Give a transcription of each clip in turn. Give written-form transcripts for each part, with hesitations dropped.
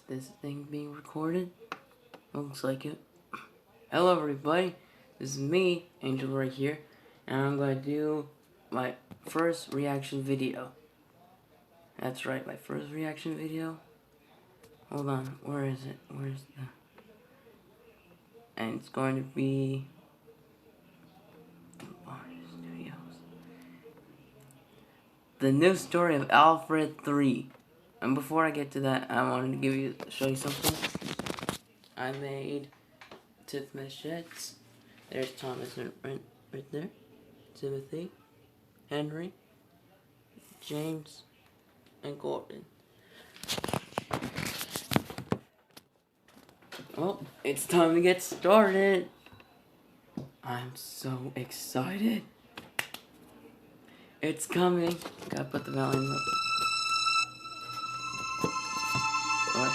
this thing being recorded? Looks like it. Hello everybody, this is me, Angel right here, and I'm going to do my first reaction video. That's right, my first reaction video. Hold on, where is it? Where's the... And it's going to be... Studios. The new story of Alfred 3. And before I get to that, I wanted to show you something. I made Tiff Machettes. There's Thomas right there. Timothy, Henry, James, and Gordon. Well, it's time to get started. I'm so excited. It's coming. Gotta put the volume up. What?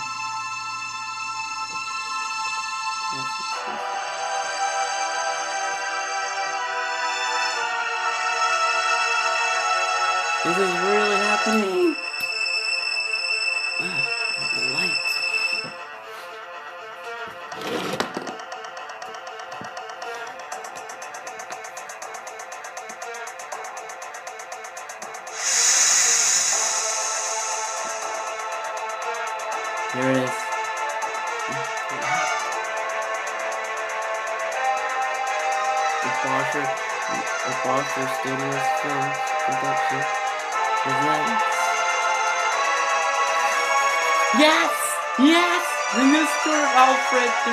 This is really happening. Ah, the lights. Here it is. The Foster Studios film production. Yes! Yes! The new story of Alfred 3!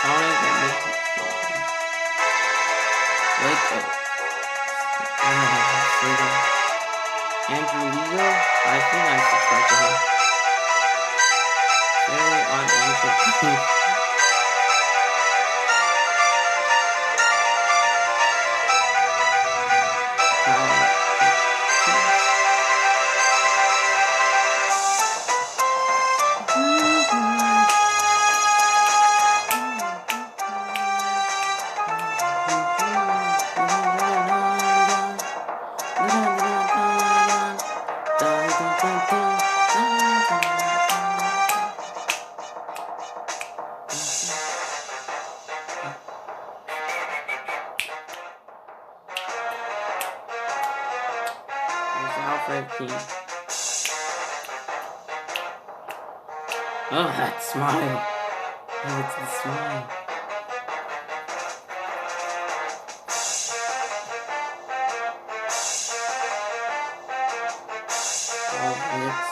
Sonic and Mickey. Wake up. Andrew Leo? I think I subscribe to him. Very on Andrew. Alfred King. Oh, that smile. Oh, it's the smile. Oh, it's...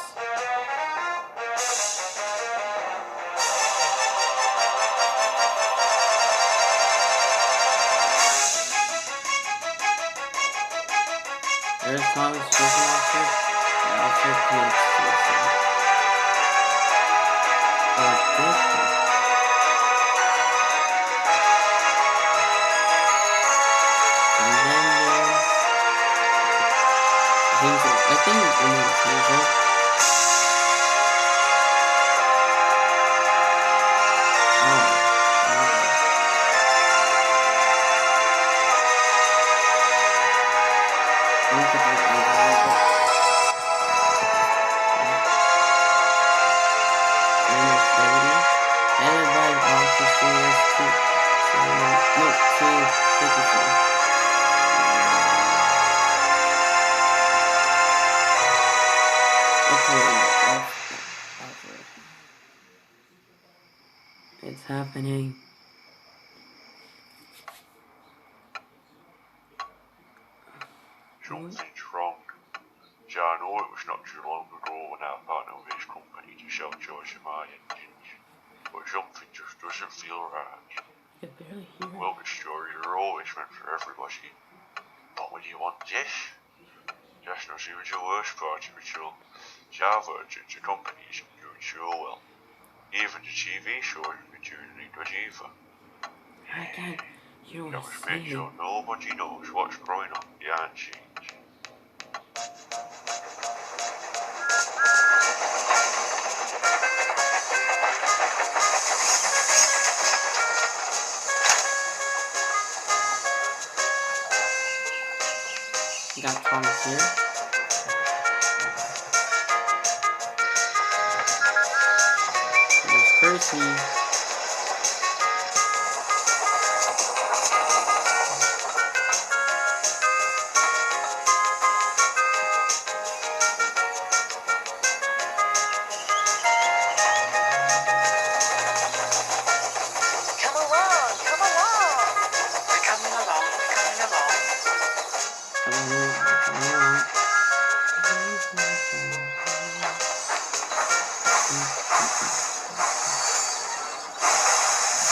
There's Tommy's chicken Alfred, and Alfred commits suicide. Or this one. And then there's Hazel. I think her name is Hazel. It's happening. Something's wrong. Yeah, I know it was not too long ago when I partnered with this company to sell George and my engines, but something just doesn't feel right. I can barely hear it. Well, the stories are always meant for everybody, but when you want this, that's not even the worst part of it all. Java and the companies are doing so well. Even the TV shows have been doing any good either. I can't hear what That I'm was make saying. sure nobody knows what's going on behind the scenes. You got Thomas here. Come along, come along. We're coming along, we're coming along.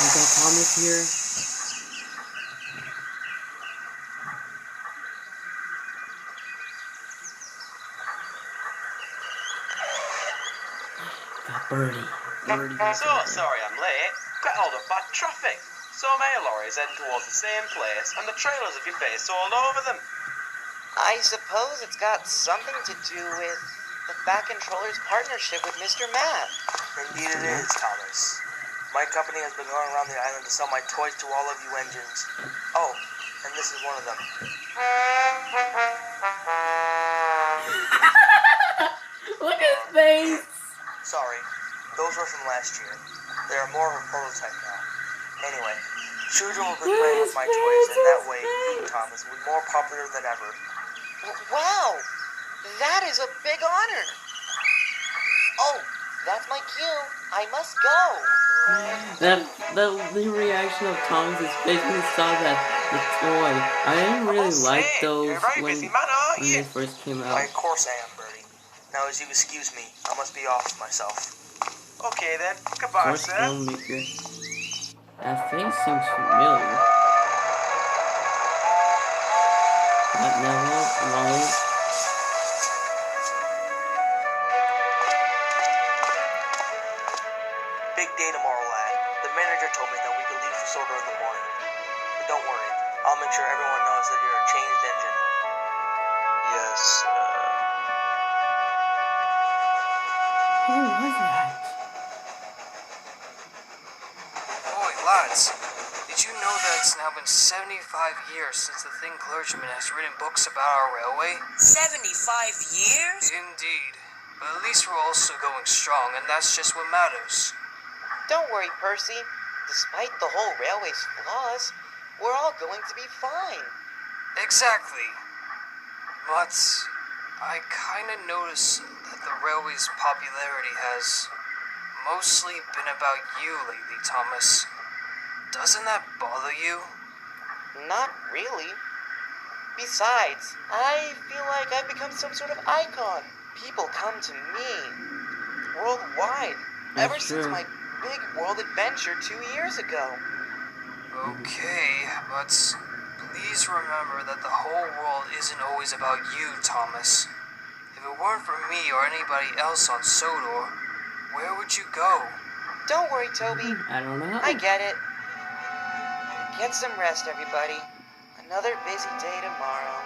We got Thomas here. Got Birdie. So sorry I'm late. Got hold of bad traffic. So mail lorries heading towards the same place, and the trailers of your face all over them. I suppose it's got something to do with the Fat Controller's partnership with Mr. Matt. Indeed it is, Thomas. My company has been going around the island to sell my toys to all of you engines. Oh, and this is one of them. Look at his face. Sorry, those were from last year. They are more of a prototype now. Anyway, children will be playing with my toys, and that way you, Thomas, will be more popular than ever. Wow, that is a big honor. Oh, that's my cue. I must go. The reaction of Thomas's face when he saw that the toy. I didn't really like those you're a very when busy man, aren't when you? they first came Why, out. of course I am, Bertie. Now, as you excuse me, I must be off myself. Okay then, goodbye, First sir. filmmaker. That face seems familiar. That Neville, Wally. Big day tomorrow, lad. The manager told me that we could leave for Sorter in the morning. But don't worry, I'll make sure everyone knows that you're a changed engine. Yes, Who was that? Boy, lads, did you know that it's now been 75 years since the Thin Clergyman has written books about our railway? 75 years? Indeed. But at least we're also going strong, and that's just what matters. Don't worry, Percy. Despite the whole railway's flaws, we're all going to be fine. Exactly. But I kinda notice that the railway's popularity has mostly been about you lately, Thomas. Doesn't that bother you? Not really. Besides, I feel like I've become some sort of icon. People come to me worldwide ever That's since true. my big world adventure 2 years ago. Okay, but please remember that the whole world isn't always about you, Thomas. If it weren't for me or anybody else on Sodor, where would you go? Don't worry, Toby. I don't know. I get it. Get some rest, everybody. Another busy day tomorrow.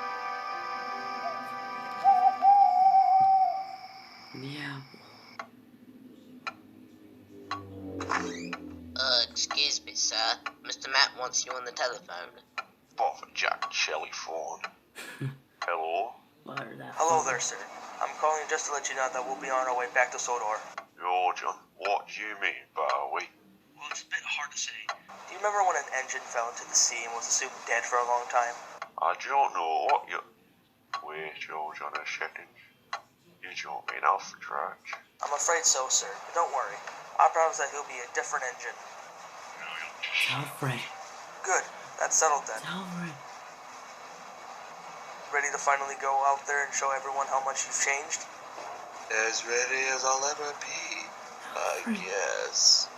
Yeah. Excuse me, sir. Mr. Matt wants you on the telephone. Bother Jack and Shelley phone. Hello? Hello there, sir. I'm calling just to let you know that we'll be on our way back to Sodor. Yo, John, what do you mean by we? Well, it's a bit hard to say. Do you remember when an engine fell into the sea and was assumed dead for a long time? I don't know what you... Wait, hold on a second. You don't mean Alfred, right? I'm afraid so, sir. But don't worry. I promise that he'll be a different engine. Alfred. Good. That's settled then. Alfred. Ready to finally go out there and show everyone how much you've changed? As ready as I'll ever be, I guess.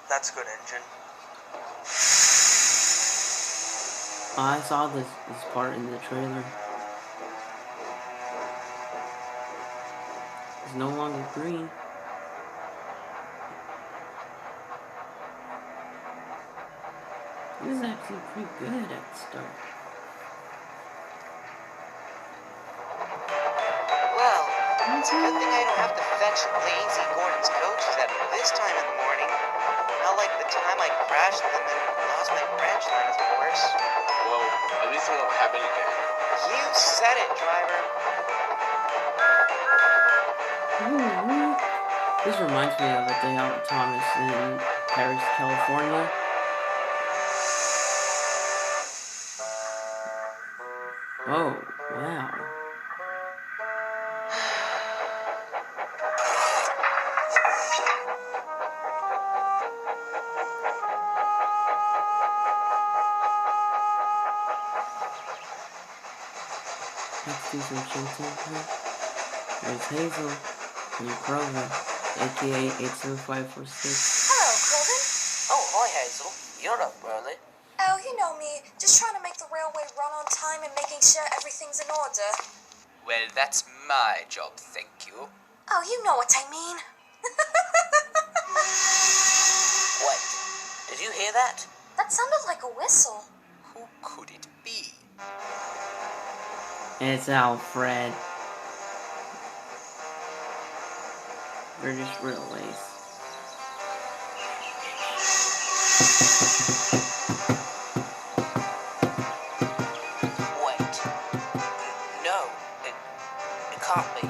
That's good, engine. I saw this part in the trailer. It's no longer green. This is actually pretty good at the start. Well, it's a good thing I don't have to fetch lazy Gordon's coaches at this time in the morning. Not like the time I crashed them and lost my branch line, of course. Well, at least I don't have any again. You said it, driver. Ooh. This reminds me of a day on Thomas in Paris, California. Oh, wow. Let's do some chinting. There's Hazel and Kroger, aka 87546. Hello, Colvin. Oh, hi, Hazel. You're up early. Oh, you know me, just trying to make the railway run on time and making sure everything's in order. Well, that's my job, thank you. Oh, you know what I mean. Wait, did you hear that? That sounded like a whistle. Who could it be? It's Alfred. British Railways. Wait. No, it can't be.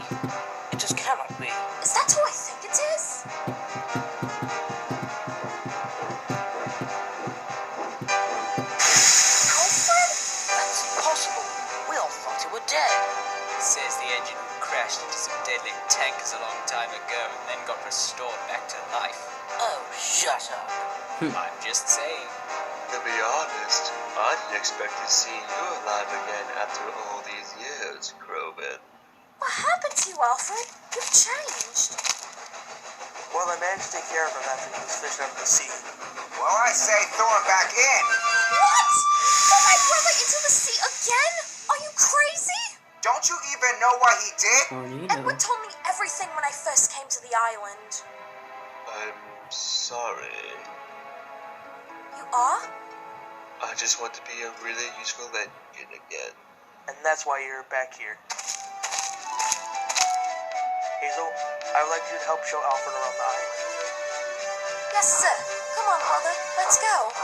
It just cannot be. Is that who I think it is? Alfred? That's impossible. We all thought you were dead. Says the engine room crashed into some deadly tankers a long time ago and then got restored back to life. Oh, shut up. I'm just saying. To be honest, I didn't expect to see you alive again after all these years, Crowman. What happened to you, Alfred? You've changed. Well, I managed to take care of him after he was fished out of the sea. Well, I say throw him back in. What? Throw my brother into the sea again? Are you crazy? Don't you even know what he did? Edward told me everything when I first came to the island. I'm sorry. You are? I just want to be a really useful engine again. And that's why you're back here. Hazel, I would like you to help show Alfred around the island. Yes, sir. Come on, brother. Let's go.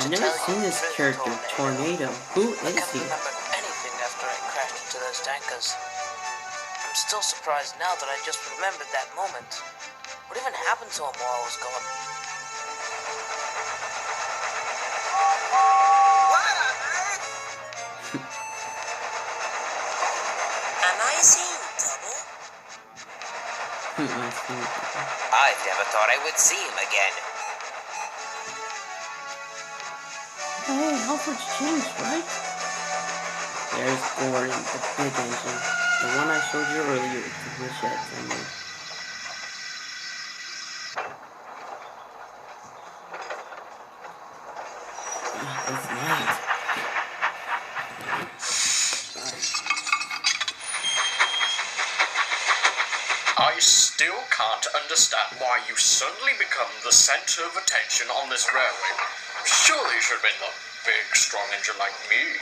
I've never seen this character, Tornado. Who I is can't he? remember anything after I crashed into those tankers. I'm still surprised now that I just remembered that moment. What even happened to him while I was gone? What on earth? Am I seeing double? I see. I never thought I would see him again. Hey, Alfred's changed, right? There's Gordon, the big engine. The one I showed you earlier with the sheds, I mean. It's night. I still can't understand why you suddenly become the center of attention on this railway. Surely you should have been the big, strong engine like me.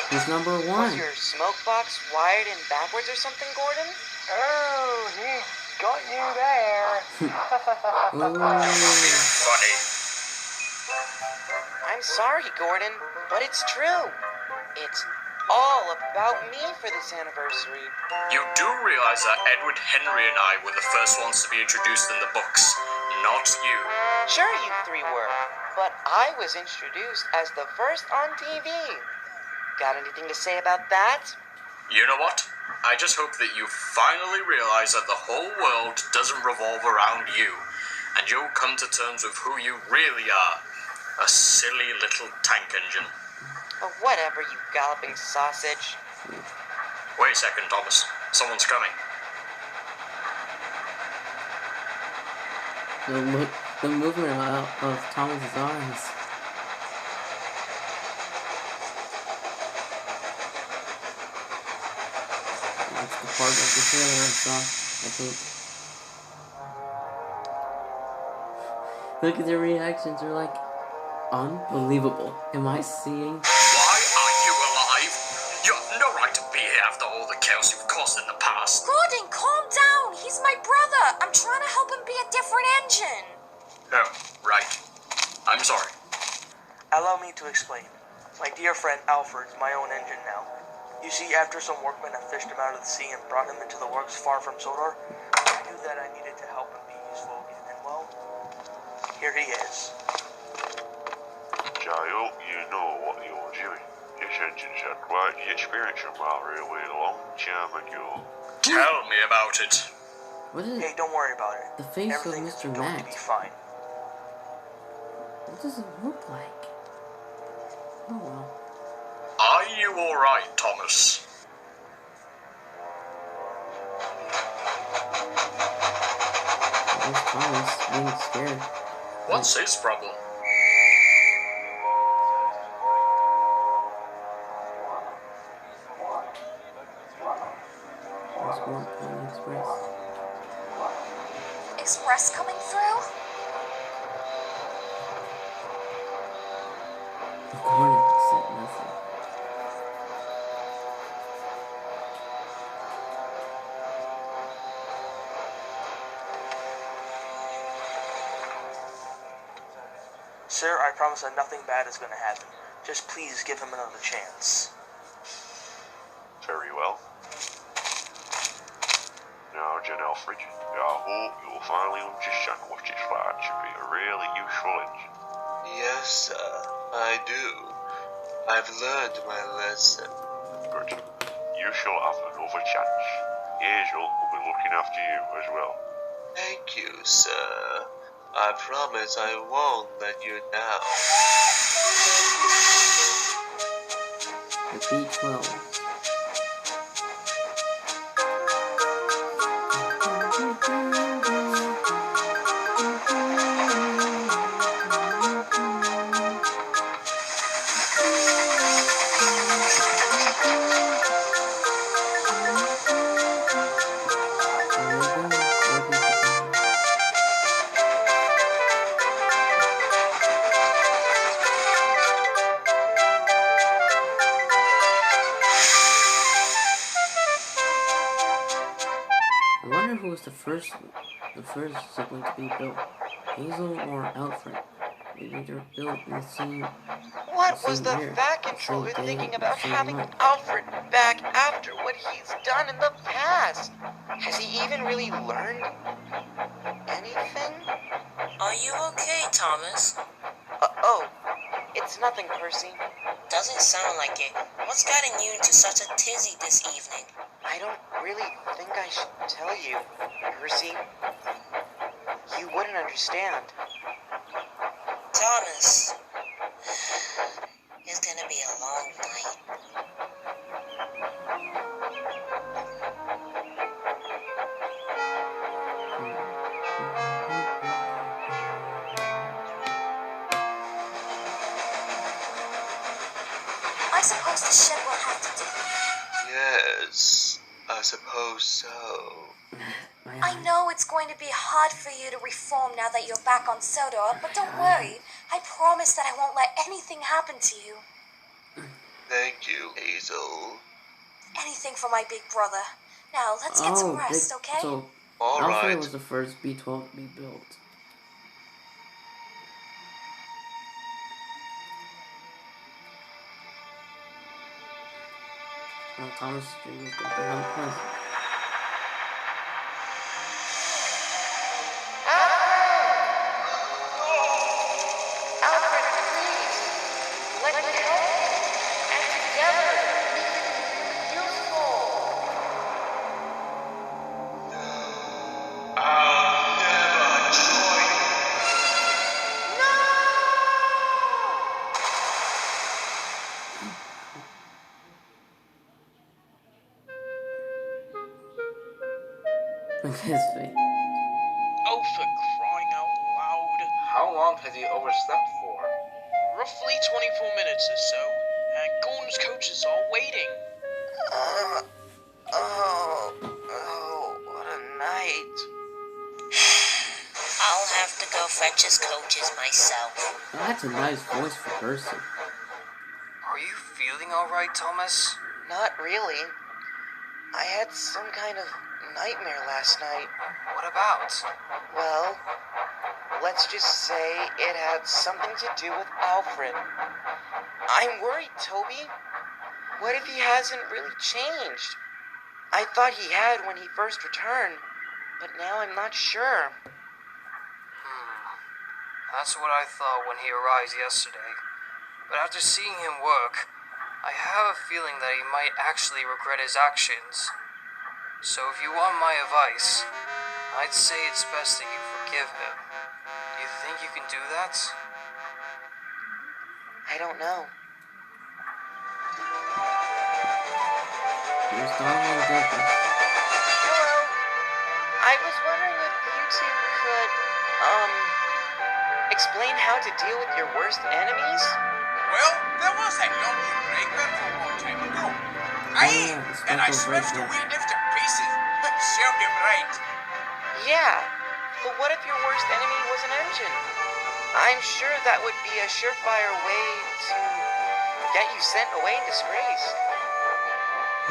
Who's number Was one? your smoke box wired in backwards or something, Gordon? Oh, he got you there. Funny. I'm sorry, Gordon, but it's true. It's all about me for this anniversary. You do realize that Edward Henry and I were the first ones to be introduced in the books, not you. Sure, you three were, but I was introduced as the first on TV. Got anything to say about that? You know what? I just hope that you finally realize that the whole world doesn't revolve around you, and you'll come to terms with who you really are. A silly little tank engine. Oh, whatever, you galloping sausage. Wait a second, Thomas. Someone's coming. The movement of Thomas's arms. That's the part of the trailer I saw, I think. Look at their reactions, they're like, unbelievable. Am I seeing? Why are you alive? You have no right to be here after all the chaos you've caused in the past. Gordon, calm down. He's my brother. I'm trying to help him be a different engine. Oh, right. I'm sorry. Allow me to explain. My dear friend Alfred's my own engine now. You see, after some workmen had fished him out of the sea and brought him into the works far from Sodor, I knew that I needed to help him be useful again, and well, here he is. I hope you know what you're doing. This engine's had quite the experience from my railway a long time ago. Tell me about it. What is Hey, don't worry about it. the face Everything of is Mr. going to Matt? be fine. What does it look like? Oh well. Are you alright, Thomas? There's Thomas being scared. What's his problem? There's one Pony Express. Express coming through? The corner said nothing. Sir, I promise that nothing bad is going to happen. Just please give him another chance. Very well. Now, John Alfred, I hope you'll finally understand what it's like to be a really useful engine. Yes, sir, I do. I've learned my lesson. Good. You shall have another chance. Hazel will be looking after you as well. Thank you, sir. I promise I won't let you down. The B-12. I wonder who was the first sibling to be built, Hazel or Alfred. Maybe they're built in the same. What was same the year, fat same controller day, thinking about same having month. Alfred back after what he's done in the past? Has he even really learned anything? Are you okay, Thomas? Oh, it's nothing, Percy. Doesn't sound like it. What's gotten you into such a tizzy this evening? I don't really think I should tell you, Percy. You wouldn't understand. Thomas, it's gonna be a long night. I suppose the shed will have to do. Yes, I suppose so. I know it's going to be hard for you to reform now that you're back on Sodor, but don't worry. I promise that I won't let anything happen to you. Thank you, Hazel. Anything for my big brother. Now, let's get some rest, okay? So, All Alfred right. was the first B-12 to be built. Well, Thomas Street was going to be unpleasant. Alfred, please. Let me help you. And together, we can be useful. I'll never join you. Look at his face. Oh, for crying out loud. How long has he overslept for? Roughly 24 minutes or so, and Gordon's coaches are waiting. What a night. I'll have to go fetch his coaches myself. Oh, that's a nice voice for Percy. Are you feeling alright, Thomas? Not really. I had some kind of nightmare last night. What about? Well, let's just say it had something to do with Alfred. I'm worried, Toby. What if he hasn't really changed? I thought he had when he first returned, but now I'm not sure. That's what I thought when he arrived yesterday. But after seeing him work, I have a feeling that he might actually regret his actions. So if you want my advice, I'd say it's best that you forgive him. Do you think you can do that? I don't know. Hello. I was wondering if you two could, explain how to deal with your worst enemies? Well, there was that young breaker from a long time ago. Aye, and I smashed the wheat to pieces. Served him right. Yeah, but what if your worst enemy was an engine? I'm sure that would be a surefire way to get you sent away in disgrace.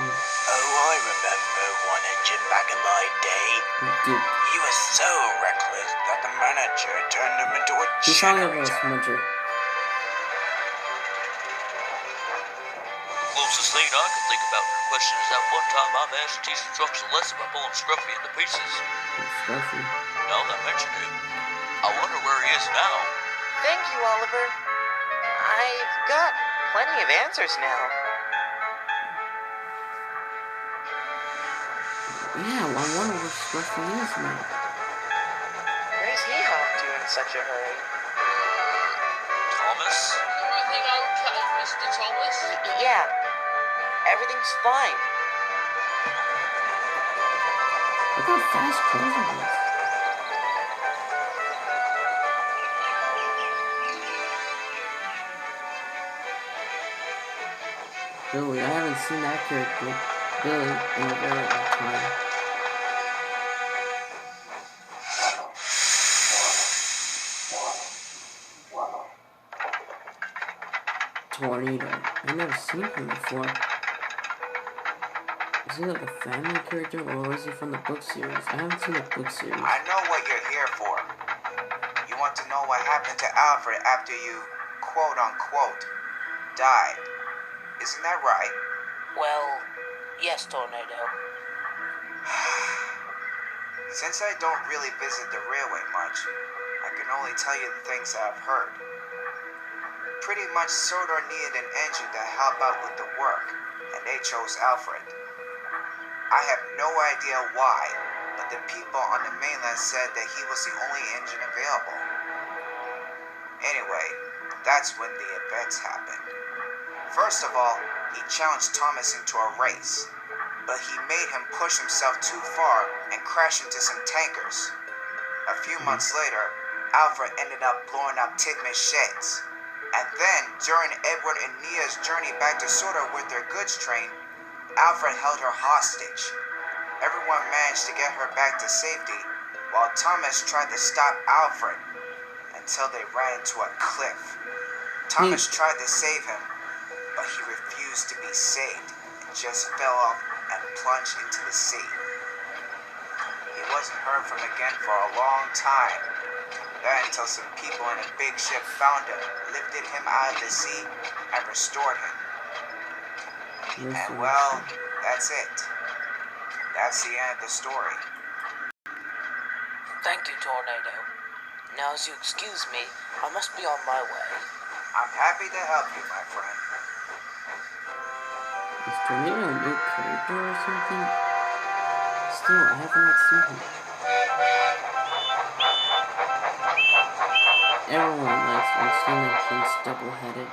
Oh, I remember one engine back in my day. He was so reckless that the manager turned him into a generator. Closest thing I can think about your question is that one time I managed to teach the trucks a lesson by pulling Scruffy into pieces. Scruffy? Now that I mention him, I wonder where he is now. Thank you, Oliver. I've got plenty of answers now. Yeah, well, I wonder where Scruffy is now. Where's he off to in such a hurry? Thomas? Everything okay, Mr. Thomas? Yeah, everything's fine. Look how fast Clover is. Billy, I haven't seen that character, Billy, in a very long time. Tornado. I've never seen him before. Is he like a family character or is he from the book series? I haven't seen the book series. I know what you're here for. You want to know what happened to Alfred after you, quote unquote, died. Isn't that right? Well, yes, Tornado. Since I don't really visit the railway much, I can only tell you the things that I've heard. Pretty much Sodor needed an engine to help out with the work, and they chose Alfred. I have no idea why, but the people on the mainland said that he was the only engine available. Anyway, that's when the events happened. First of all, he challenged Thomas into a race, but he made him push himself too far and crash into some tankers. A few months later, Alfred ended up blowing up Tidman's sheds. And then, during Edward and Nia's journey back to Sodor with their goods train, Alfred held her hostage. Everyone managed to get her back to safety, while Thomas tried to stop Alfred until they ran into a cliff. Thomas tried to save him, but he refused to be saved and just fell off and plunged into the sea. He wasn't heard from again for a long time. Then until some people in a big ship found him, lifted him out of the sea, and restored him. And well, that's it. That's the end of the story. Thank you, Tornado. Now, as you excuse me, I must be on my way. I'm happy to help you, my friend. Is Tornado a new character or something? Still, I have not seen him. Everyone likes when Stephen King's double-headed.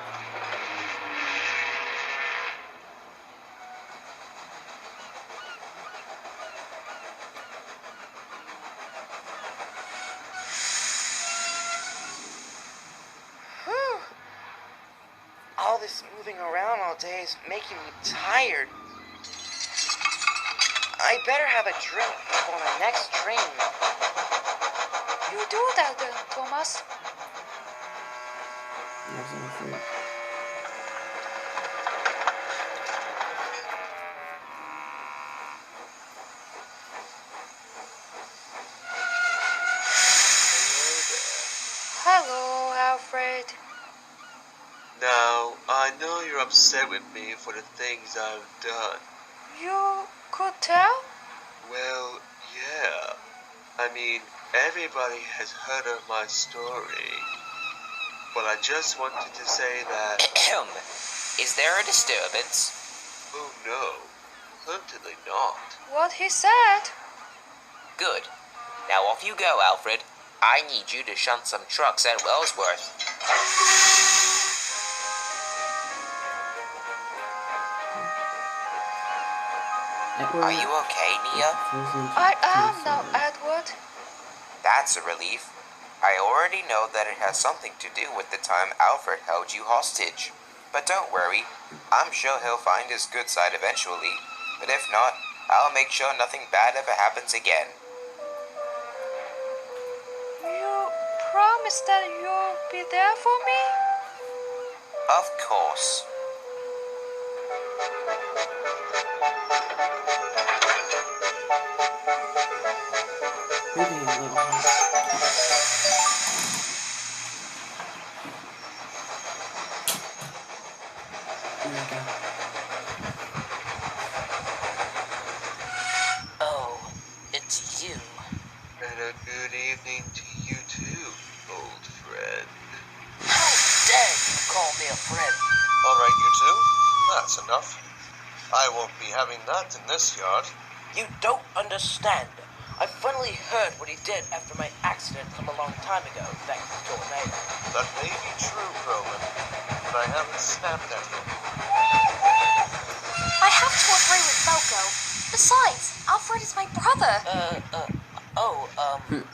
Whew. All this moving around all day is making me tired. I better have a drink before my next train. You do that then, Thomas. Yes, Alfred. Hello, Alfred. Now, I know you're upset with me for the things I've done. You could tell? Well, yeah. I mean, everybody has heard of my story. But I just wanted to say that... Is there a disturbance? Oh no, certainly not. What he said. Good. Now off you go, Alfred. I need you to shunt some trucks at Wellsworth. Are you okay, Nia? I am now, Edward. That's a relief. I already know that it has something to do with the time Alfred held you hostage. But don't worry, I'm sure he'll find his good side eventually. But if not, I'll make sure nothing bad ever happens again. You promise that you'll be there for me? Of course. Oh, it's you. And a good evening to you too, old friend. How dare you call me a friend? Alright, you two. That's enough. I won't be having that in this yard. You don't understand. I finally heard what he did after my accident from a long time ago, thanks to Tornado. That may be true, Crowman, but I haven't snapped at him. I have to agree with Falco. Besides, Alfred is my brother.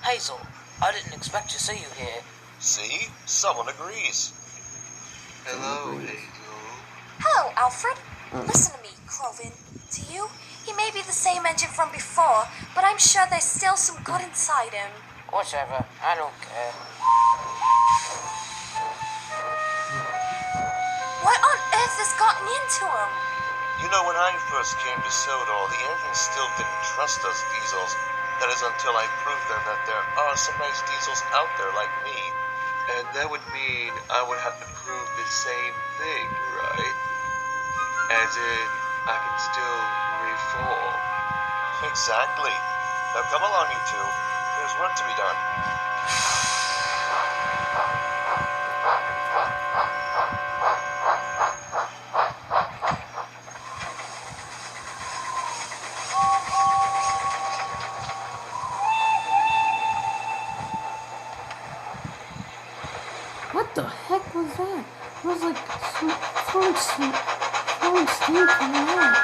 Hazel, I didn't expect to see you here. See? Someone agrees. Hello, Hazel. Hello, Alfred. Listen to me, Cloven. To you, he may be the same engine from before, but I'm sure there's still some good inside him. Whatever, I don't care. What on earth has gotten into him? You know, when I first came to Sodor, the engine still didn't trust us diesels. That is until I proved them that there are some nice diesels out there like me. And that would mean I would have to prove the same thing, right? As in, I can still reform. Exactly. Now come along, you two. There's work to be done. What the heck was that? It was like throwing steam coming out.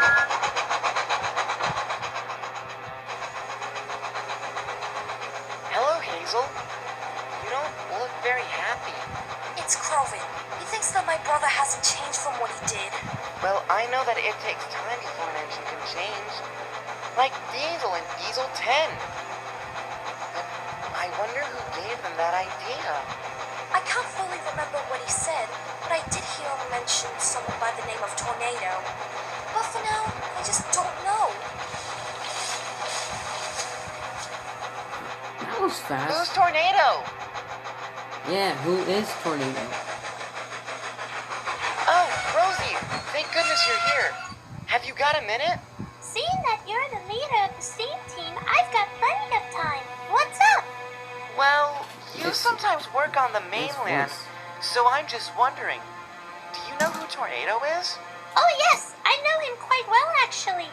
Hello, Hazel. You don't look very happy. It's Cloven. He thinks that my brother hasn't changed from what he did. Well, I know that it takes time before an engine can change. Like Diesel in Diesel 10. But I wonder who gave them that idea. I can't fully remember what he said, but I did hear him mention someone by the name of Tornado. But for now, I just don't know. That was fast. Who's Tornado? Yeah, who is Tornado? Oh, Rosie, thank goodness you're here. Have you got a minute? Seeing that you're the leader of the steam team, I've got plenty of time. What's up? Well, you sometimes work on the mainland, so I'm just wondering, do you know who Tornado is? Oh yes, I know him quite well actually.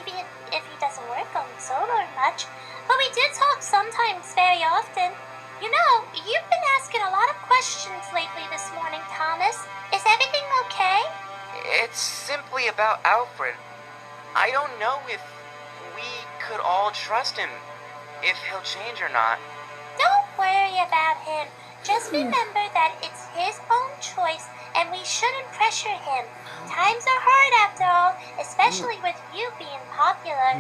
Even if he doesn't work on Solar much. But we do talk sometimes very often. You know, you've been asking a lot of questions lately this morning, Thomas. Is everything okay? It's simply about Alfred. I don't know if we could all trust him, if he'll change or not. Don't worry about him. Just remember that it's his own choice and we shouldn't pressure him. Times are hard after all, especially with you being popular.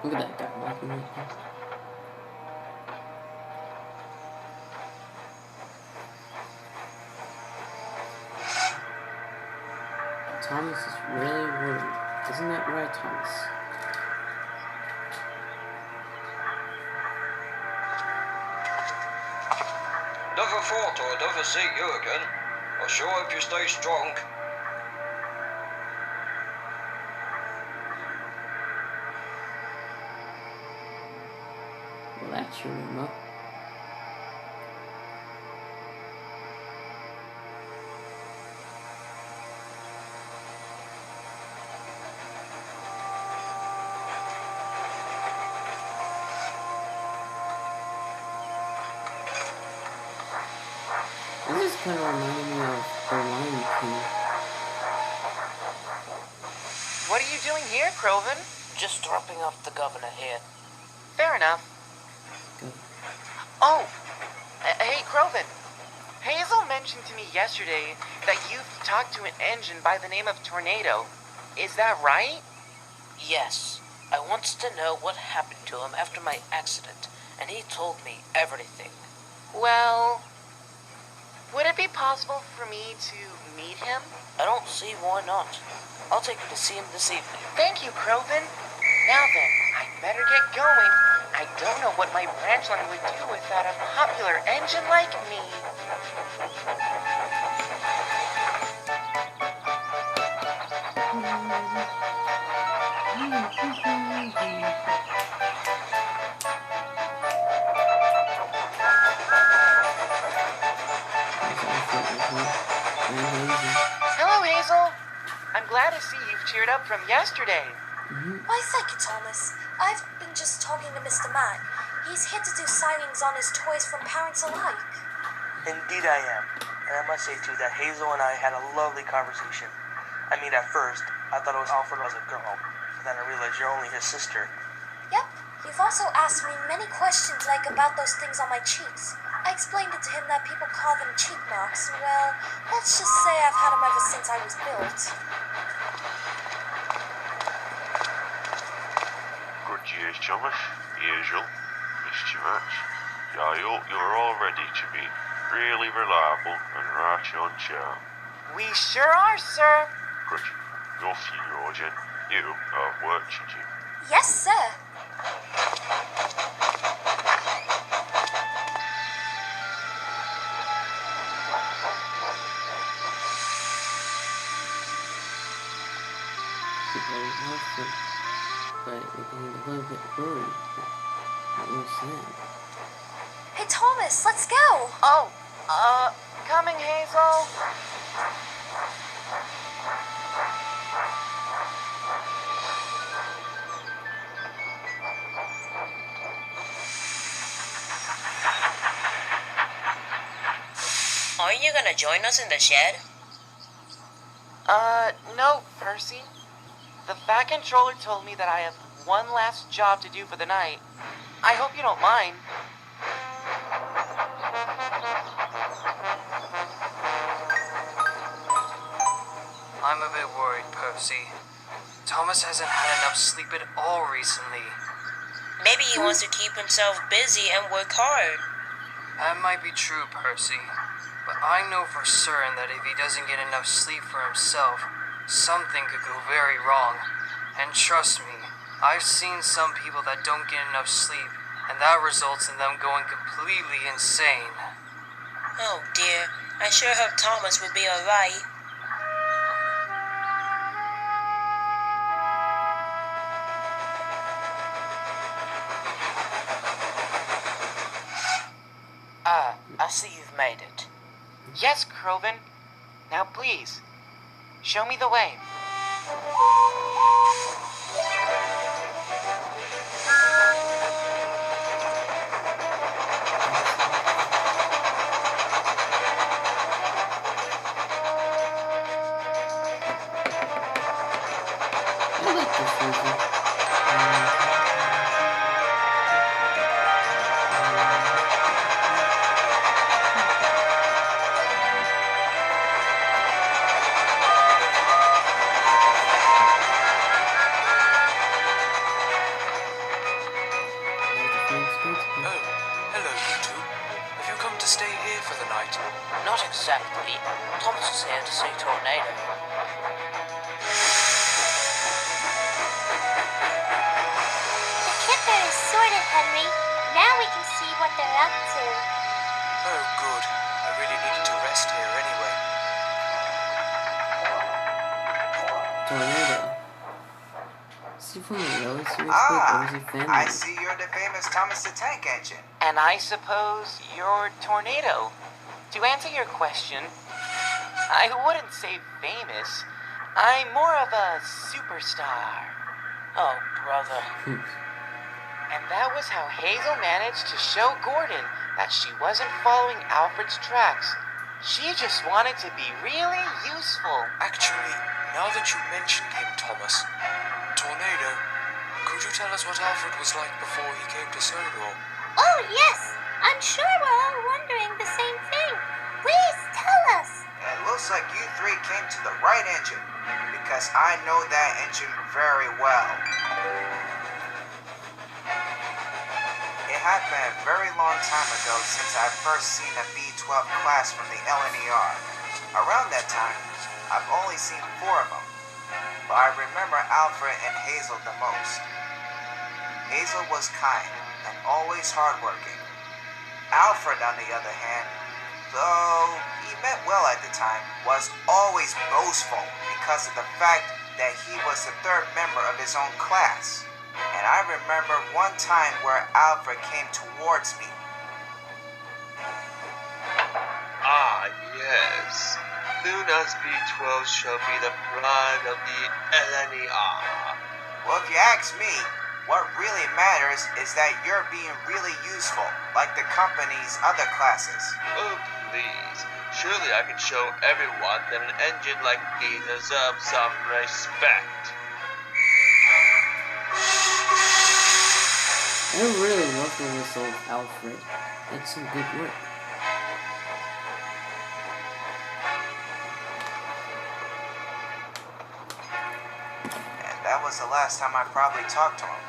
Look at that guy walking right there. Thomas is really worried. Isn't that right, Thomas? Never thought I'd ever see you again. I sure hope you stay strong. Well, that sure him up. This is kind of reminding me of The Lion King. What are you doing here, Croven? Just dropping off the governor here. Fair enough. Good. Oh, hey, Croven. Hazel mentioned to me yesterday that you've talked to an engine by the name of Tornado. Is that right? Yes. I wants to know what happened to him after my accident, and he told me everything. Well, would it be possible for me to meet him? I don't see why not. I'll take you to see him this evening. Thank you, Croven. Now then, I'd better get going. I don't know what my branch line would do without a popular engine like me. Hello, Hazel. I'm glad to see you've cheered up from yesterday. Why, thank you, Thomas. I've been just talking to Mr. Matt. He's here to do signings on his toys from parents alike. Indeed I am. And I must say, too, that Hazel and I had a lovely conversation. I mean, at first, I thought it was Alfred was a girl. But then I realized you're only his sister. Yep. You've also asked me many questions, like about those things on my cheeks. I explained it to him that people call them cheek marks. Well, let's just say I've had them ever since I was built. Good years, Thomas. Hazel, Mr. Matt. I hope you're all ready to be really reliable and right on charm. We sure are, sir. Good. Off you go, Jen. You have work to do. Yes, sir. Very helpful, but we're going a little bit early. That was sad. Hey, Thomas, let's go. Oh, coming, Hazel. Aren't you gonna join us in the shed? No, Percy. The Fat Controller told me that I have one last job to do for the night. I hope you don't mind. I'm a bit worried, Percy. Thomas hasn't had enough sleep at all recently. Maybe he wants to keep himself busy and work hard. That might be true, Percy. But I know for certain that if he doesn't get enough sleep for himself, something could go very wrong. And trust me, I've seen some people that don't get enough sleep, and that results in them going completely insane. Oh dear, I sure hope Thomas will be alright. I see you've made it. Yes, Croven. Now please, show me the way. I like this movie. Oh, hello, you two. Have you come to stay here for the night? Not exactly. Thomas is here to see Tornado. The kidney is sorted, Henry. Now we can see what they're up to. Oh, good. I really needed to rest here anyway. Tornado. Is he from a real series book or is he fan I made? see you're the famous Thomas the Tank Engine. And I suppose you're Tornado. To answer your question, I wouldn't say famous. I'm more of a superstar. Oh, brother. And that was how Hazel managed to show Gordon that she wasn't following Alfred's tracks. She just wanted to be really useful. Actually, now that you mentioned him, Thomas, Tornado, could you tell us what Alfred was like before he came to Sodor? Oh, yes. I'm sure we're all wondering the same thing. Please tell us. It looks like you three came to the right engine, because I know that engine very well. It had been a very long time ago since I first seen a B-12 class from the LNER. Around that time, I've only seen 4 of them, but I remember Alfred and Hazel the most. Hazel was kind and always hardworking. Alfred, on the other hand, though he meant well at the time, was always boastful because of the fact that he was the 3rd member of his own class. And I remember one time where Alfred came towards me. Ah, yes. Luna's B-12 shall be the pride of the LNER. Well, if you ask me, what really matters is that you're being really useful, like the company's other classes. Oh, please. Surely I can show everyone that an engine like me deserves some respect. I really love the whistle of Alfred. That's some good work. And that was the last time I probably talked to him.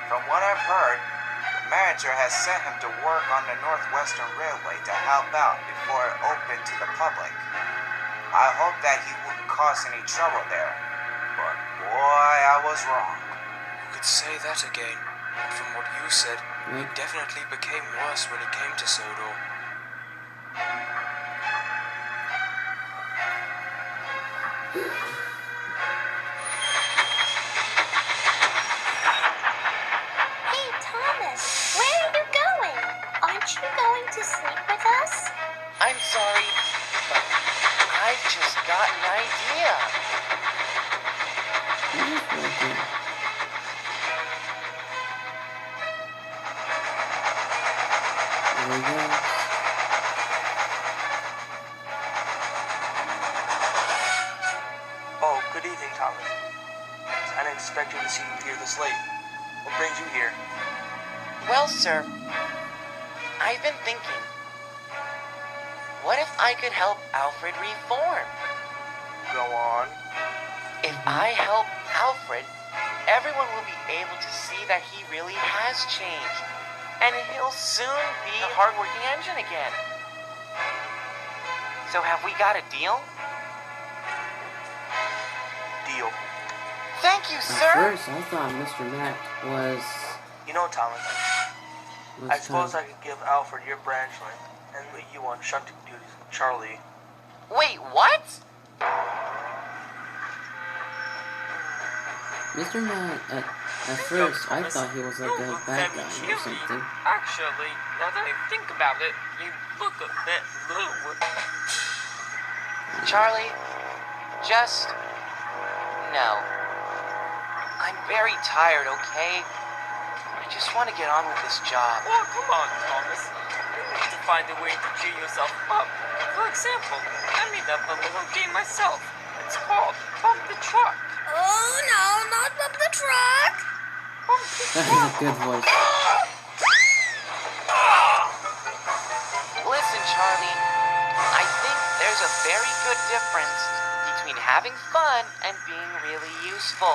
From what I've heard, the manager has sent him to work on the Northwestern Railway to help out before it opened to the public. I hope that he wouldn't cause any trouble there, but boy, I was wrong. You could say that again. But from what you said, he definitely became worse when he came to Sodor. Hey, Thomas, where are you going? Aren't you going to sleep with us? I'm sorry, but I just got an idea. Oh, good evening, Thomas. I didn't expect you to see you here this late. What brings you here? Well, sir, I've been thinking. What if I could help Alfred reform? Go on. If I help Alfred, everyone will be able to see that he really has changed. And he'll soon be a hardworking engine again. So have we got a deal? Deal. Thank you, At sir. first, I thought Mr. Mac was... You know, Thomas, I suppose I could give Alfred your branch line and put you on shunting duties with Charlie. Wait, what? Mr. Mac, at first, I thought he was like a bad guy or something. Actually, now that I think about it, you look a bit blue. Charlie, just... no. I'm very tired, okay? I just want to get on with this job. Oh, come on, Thomas. You need to find a way to cheer yourself up. For example, I made up a little game myself. It's called Bump the Truck. Oh, no, not Bump the Truck. Bump the That is a good voice. Listen, Charlie. I think there's a very good difference between having fun and being really useful.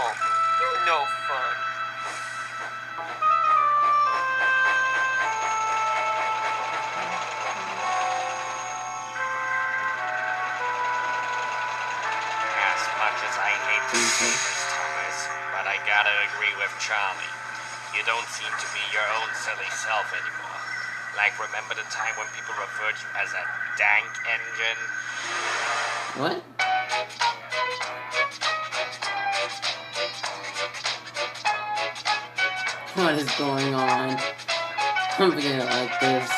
You're no fun. As much as I hate to say this, Thomas, but I gotta with Charlie. You don't seem to be your own silly self anymore. Like, remember the time when people referred to you as a dank engine? What? What is going on? I'm beginning like this.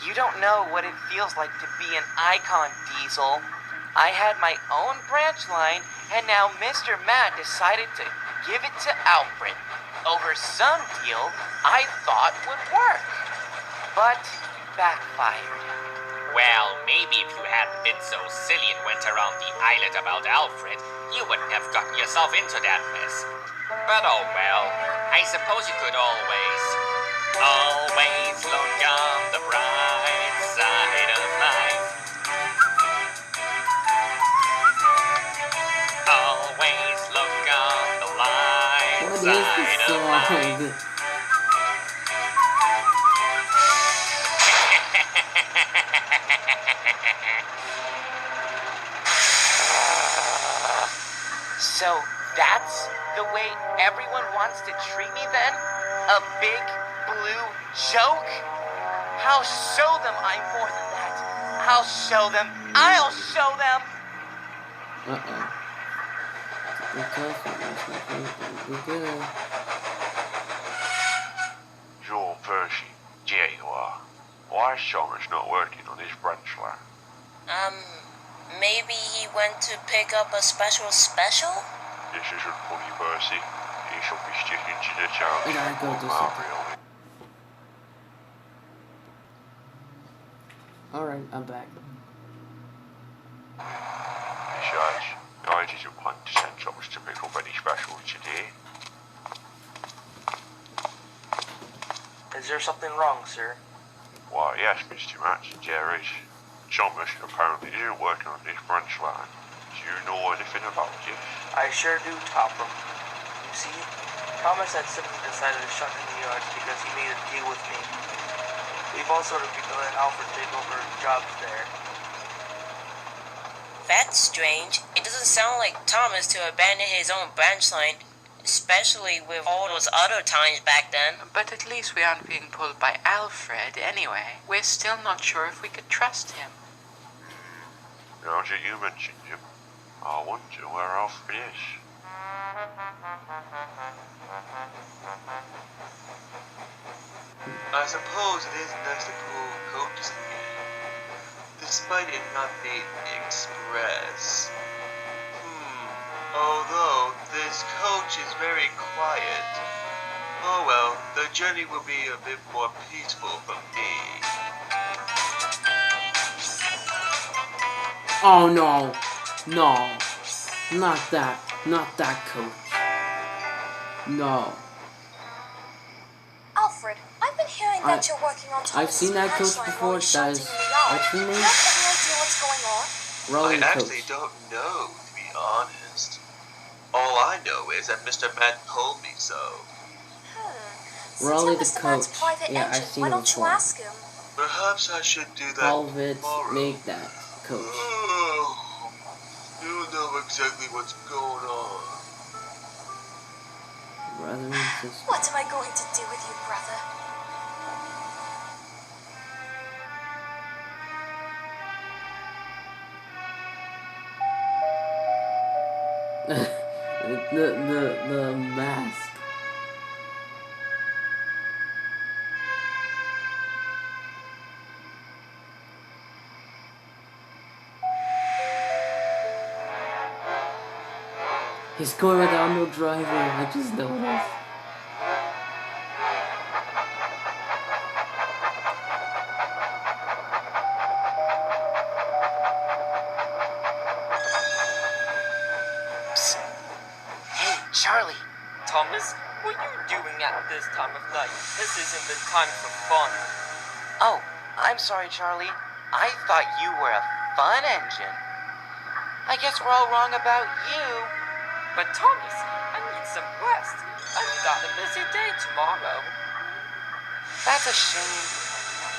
You don't know what it feels like to be an icon, Diesel. I had my own branch line, and now Mr. Matt decided to give it to Alfred over some deal I thought would work, but backfired. Well, maybe if you hadn't been so silly and went around the island about Alfred, you wouldn't have gotten yourself into that mess. But oh well, I suppose you could always look on the bright side of life. Always look on the light side of life. So that's the way everyone wants to treat me then? A big blue joke? I'll show them I'm more than that. I'll show them. I'll show them. Joel Percy, there you are. Why is Thomas not working on his branch line? Maybe he went to pick up a special? This isn't funny, Percy. He should be sticking to the challenge. Alright, I'm back. Besides, I didn't plan to send Thomas to pick up any special today. Is there something wrong, sir? Why, yes, Mr. Matts, there is. Thomas apparently isn't working on this branch line. Do you know anything about it? I sure do, Topham. You see, Thomas had simply decided to shut in the yards because he made a deal with me. We've also agreed to let Alfred take over jobs there. That's strange. It doesn't sound like Thomas to abandon his own branch line, especially with all those other times back then. But at least we aren't being pulled by Alfred anyway. We're still not sure if we could trust him. Now that you mentioned him, I wonder where Alfred is. I suppose it is nice to pull coaches again, despite it not being express. Although this coach is very quiet. Oh well, the journey will be a bit more peaceful for me. Oh no, no, not that coach. No. Alfred, I've been hearing that you're working on I've seen that coach before. That is actually me. Do you have any idea what's going on? Rolling I coach. actually don't know, to be honest. All I know is that Mr. Matt told me so. Rolling the Mr. coach. Matt's private Yeah, engine, I've seen why him don't you before. ask him? Perhaps I should do that Alfred tomorrow. make that coach. You know exactly what's going on. Brother and sister. What am I going to do with you, brother? the mask. He's going without no driver. I just noticed. Hey, Charlie. Thomas, what are you doing at this time of night? This isn't the time for fun. Oh, I'm sorry, Charlie. I thought you were a fun engine. I guess we're all wrong about you. But Thomas, I need some rest. I've got a busy day tomorrow. That's a shame.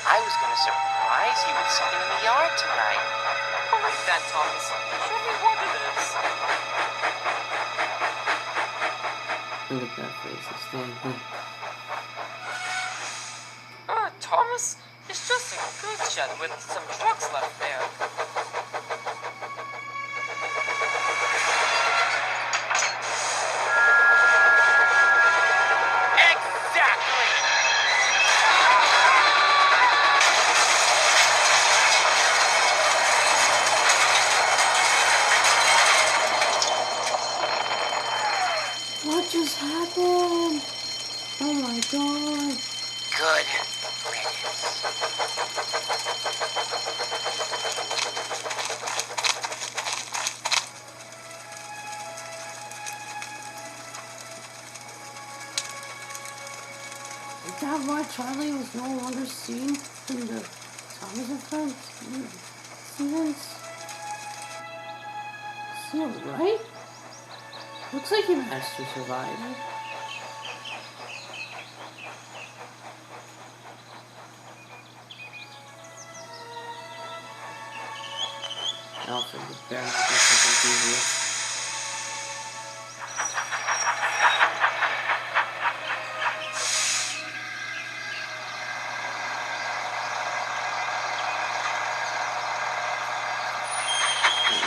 I was gonna surprise you with something in the yard tonight. Alright then, Thomas. Show me what it is. Look at that face, it's standing. Thomas, it's just a goods shed with some trucks left there. Exactly! What just happened? Oh my god. Good. Is that why Charlie was no longer seen in the Thomas and Friends seasons? Is he alright? Looks like he managed to survive. Alfred was barely enthusiast.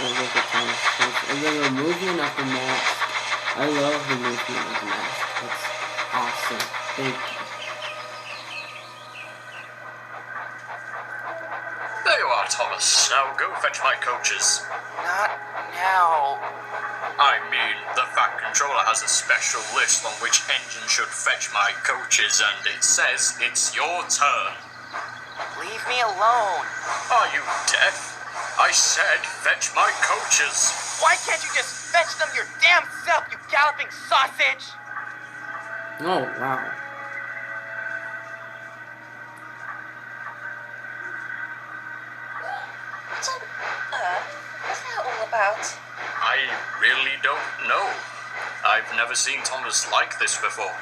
Look at Thomas. And then the movement of the mask. I love the movement of the mask. It's awesome. Thank you. There you are, Thomas. Now go fetch my coaches. Not now. I mean, the Fat Controller has a special list on which engine should fetch my coaches, and it says it's your turn. Leave me alone. Are you deaf? I said fetch my coaches. Why can't you just fetch them your damn self, you galloping sausage? Oh, wow. What on earth was that all about? I really don't know. I've never seen Thomas like this before.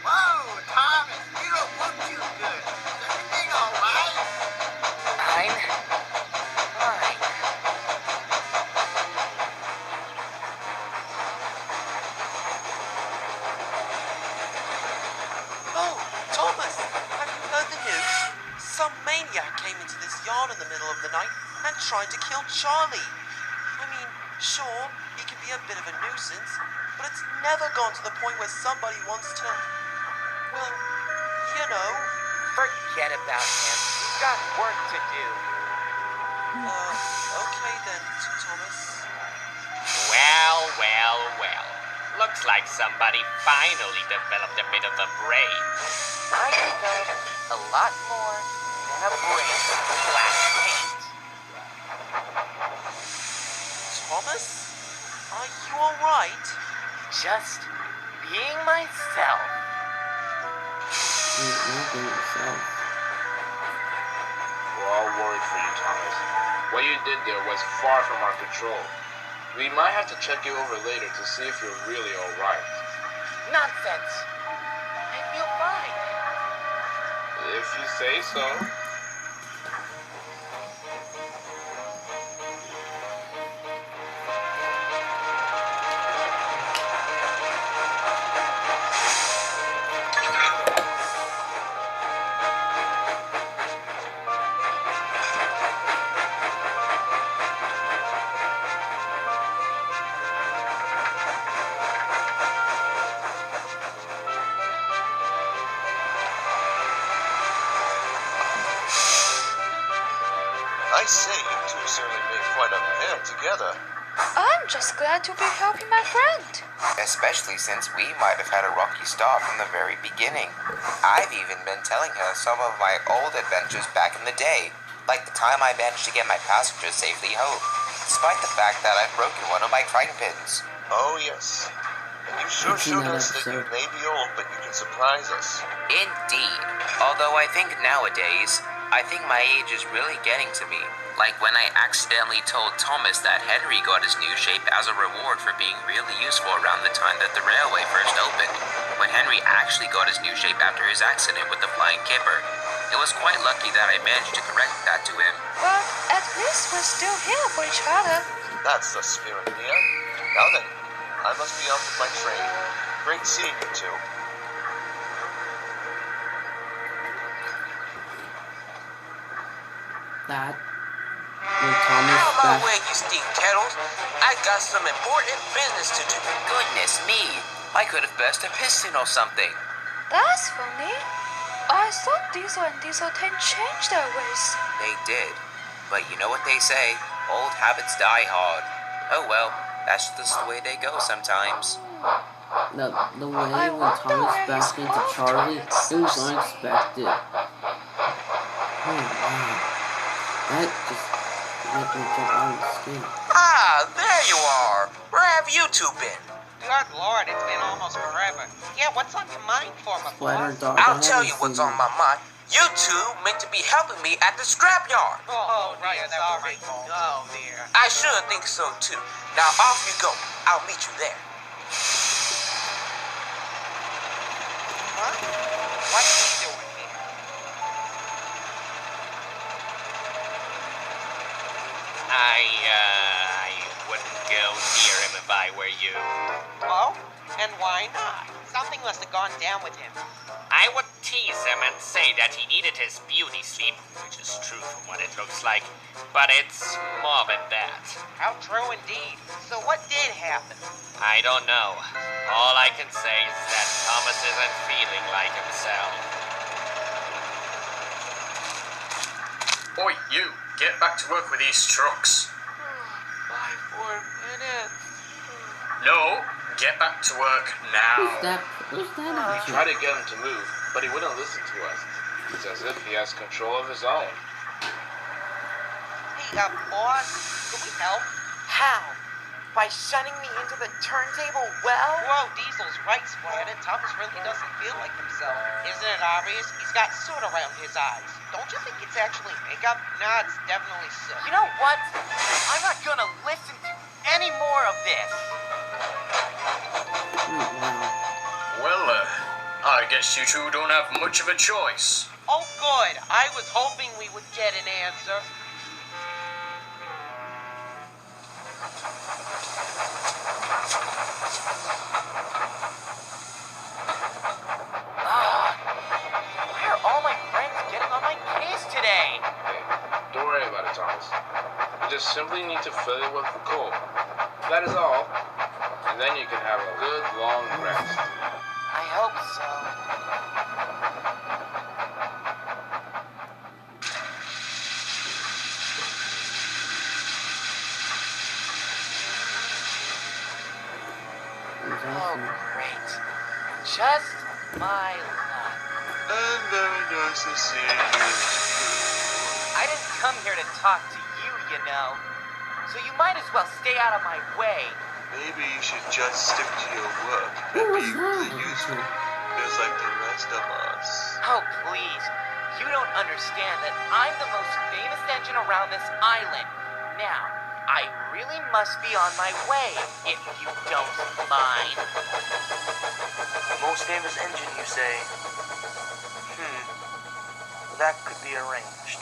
Whoa, Thomas, you don't look too good. Is everything alright? I'm fine. Oh, Thomas, have you heard the news? Some maniac came into this yard in the middle of the night and tried to kill Charlie. I mean, sure, he can be a bit of a nuisance, but it's never gone to the point where somebody wants to, well, you know. Forget about him. We've got work to do. Okay then, Thomas. Well, well, well. Looks like somebody finally developed a bit of a brain. I developed a lot more than a brain. Black paint. Thomas? Are you alright? Just being myself. We're all worried for you, Thomas. What you did there was far from our control. We might have to check you over later to see if you're really alright. Nonsense. I feel fine. If you say so. I say, you two certainly make quite a pair together. I'm just glad to be helping my friend. Especially since we might have had a rocky start from the very beginning. I've even been telling her some of my old adventures back in the day, like the time I managed to get my passengers safely home, despite the fact that I've broken one of my crank pins. Oh, yes. And you sure showed us that you may be old, but you can surprise us. Indeed. Although I think nowadays, I think my age is really getting to me. Like when I accidentally told Thomas that Henry got his new shape as a reward for being really useful around the time that the railway first opened, when Henry actually got his new shape after his accident with the flying kipper. It was quite lucky that I managed to correct that to him. But at least we're still here for each other. That's the spirit, Mia. Now then, I must be off with my train. Great seeing you two. That when Thomas Out of my back. way, you steam kettles. I got some important business to do. Goodness me, I could have burst a piston or something. That's funny. I thought Diesel and Diesel 10 changed their ways. They did. But you know what they say, old habits die hard. Oh well, that's just the way they go sometimes. The way when Thomas backed into Charlie, it was unexpected. Oh wow. That just made me jump out of the skin. Ah, there you are. Where have you two been? Good Lord, it's been almost forever. Yeah, what's on your mind for my Splatter boss? dog. I'll tell you what's on my mind. You two meant to be helping me at the scrapyard. Oh, right, sorry. Oh, dear. I should think so too. Now off you go. I'll meet you there. Huh? What's he doing here? I wouldn't go near him if I were you. Oh? And why not? Something must have gone down with him. I would tease him and say that he needed his beauty sleep, which is true from what it looks like, but it's more than that. How true indeed. So what did happen? I don't know. All I can say is that Thomas isn't feeling like himself. Oi, you! Get back to work with these trucks. 5 more minutes. No, get back to work now. Who's that? We tried to get him to move, but he wouldn't listen to us. It's as if he has control of his own. Hey, boss, can we help? How? By shunning me into the turntable well? Whoa, Diesel's right, Splatter. Thomas really doesn't feel like himself. Isn't it obvious? He's got soot around his eyes. Don't you think it's actually makeup? Nah, it's definitely soot. You know what? I'm not gonna listen to any more of this. Well, I guess you two don't have much of a choice. Oh, good. I was hoping we would get an answer. Why are all my friends getting on my case today? Hey, don't worry about it, Thomas. You just simply need to fill it with coal. That is all. And then you can have a good long rest. I hope so. Oh, great. Just my luck. And very nice to see you. I didn't come here to talk to you, you know. So you might as well stay out of my way. Maybe you should just stick to your work and be really useful, just like the rest of us. Oh, please. You don't understand that I'm the most famous engine around this island. Now, I really must be on my way, if you don't mind. Most famous engine, you say? That could be arranged.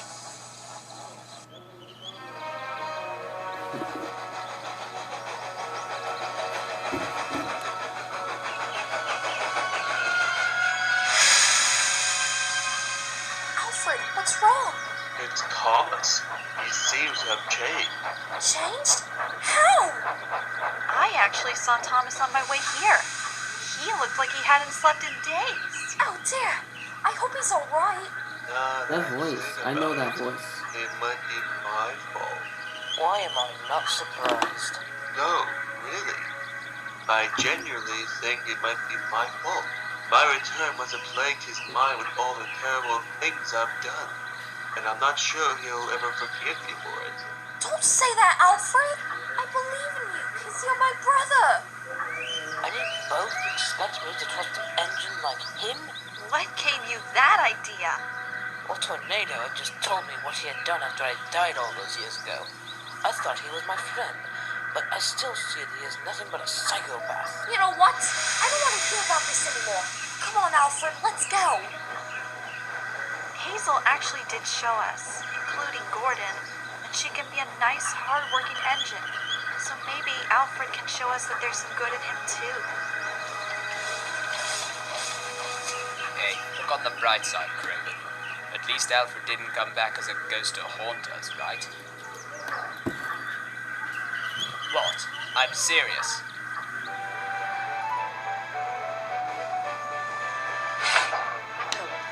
Alfred, what's wrong? It's Thomas. He seems to have changed. Changed? How? I actually saw Thomas on my way here. He looked like he hadn't slept in days. Oh dear. I hope he's alright. That voice. I know that voice. It might be my fault. Why am I not surprised? No, really. I genuinely think it might be my fault. My return must have plagued his mind with all the terrible things I've done. And I'm not sure he'll ever forgive me for it. Don't say that, Alfred. I believe in you, because you're my brother. And you both expect me to trust an engine like him? What gave you that idea? Well, Tornado had just told me what he had done after I died all those years ago. I thought he was my friend, but I still see that he is nothing but a psychopath. You know what? I don't want to hear about this anymore. Come on, Alfred, let's go. Hazel actually did show us, including Gordon, and she can be a nice, hard-working engine. So maybe Alfred can show us that there's some good in him, too. Hey, look on the bright side, Crimbin. At least Alfred didn't come back as a ghost to haunt us, right? What? I'm serious.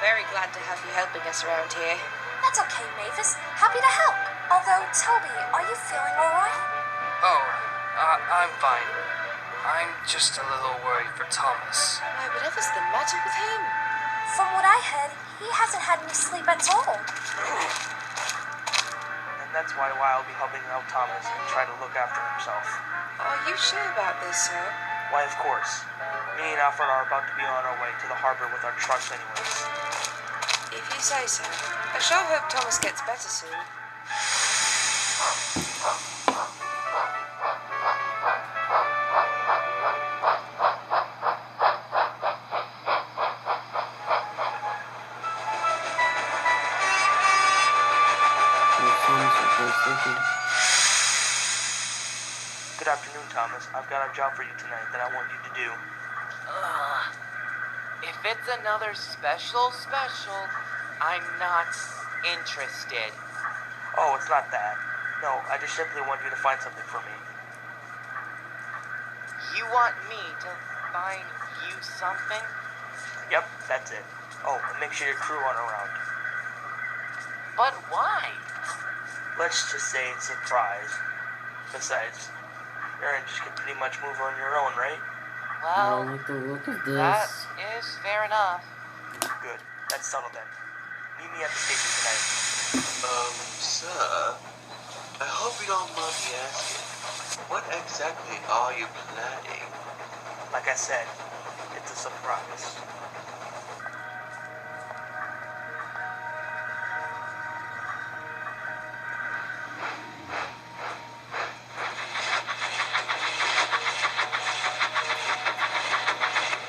Very glad to have you helping us around here. That's okay, Mavis. Happy to help. Although, Toby, are you feeling alright? Oh, I'm fine. I'm just a little worried for Thomas. Why, whatever's the matter with him? From what I heard, he hasn't had any sleep at all. And that's why I'll be helping out Thomas and try to look after himself. Are you sure about this, sir? Why, of course. Me and Alfred are about to be on our way to the harbor with our trucks anyways. If you say so. I sure hope Thomas gets better soon. Good afternoon, Thomas. I've got a job for you tonight that I want you to do. If it's another special, I'm not interested. Oh, it's not that. No, I just simply want you to find something for me. You want me to find you something? Yep, that's it. Oh, and make sure your crew aren't around. But why? Let's just say it's a surprise. Besides, your engines can pretty much move on your own, right? Well, like the look of this. that is fair enough. Good. That's settled then. Meet me at the station tonight. Sir, I hope you don't mind me asking, what exactly are you planning? Like I said, it's a surprise.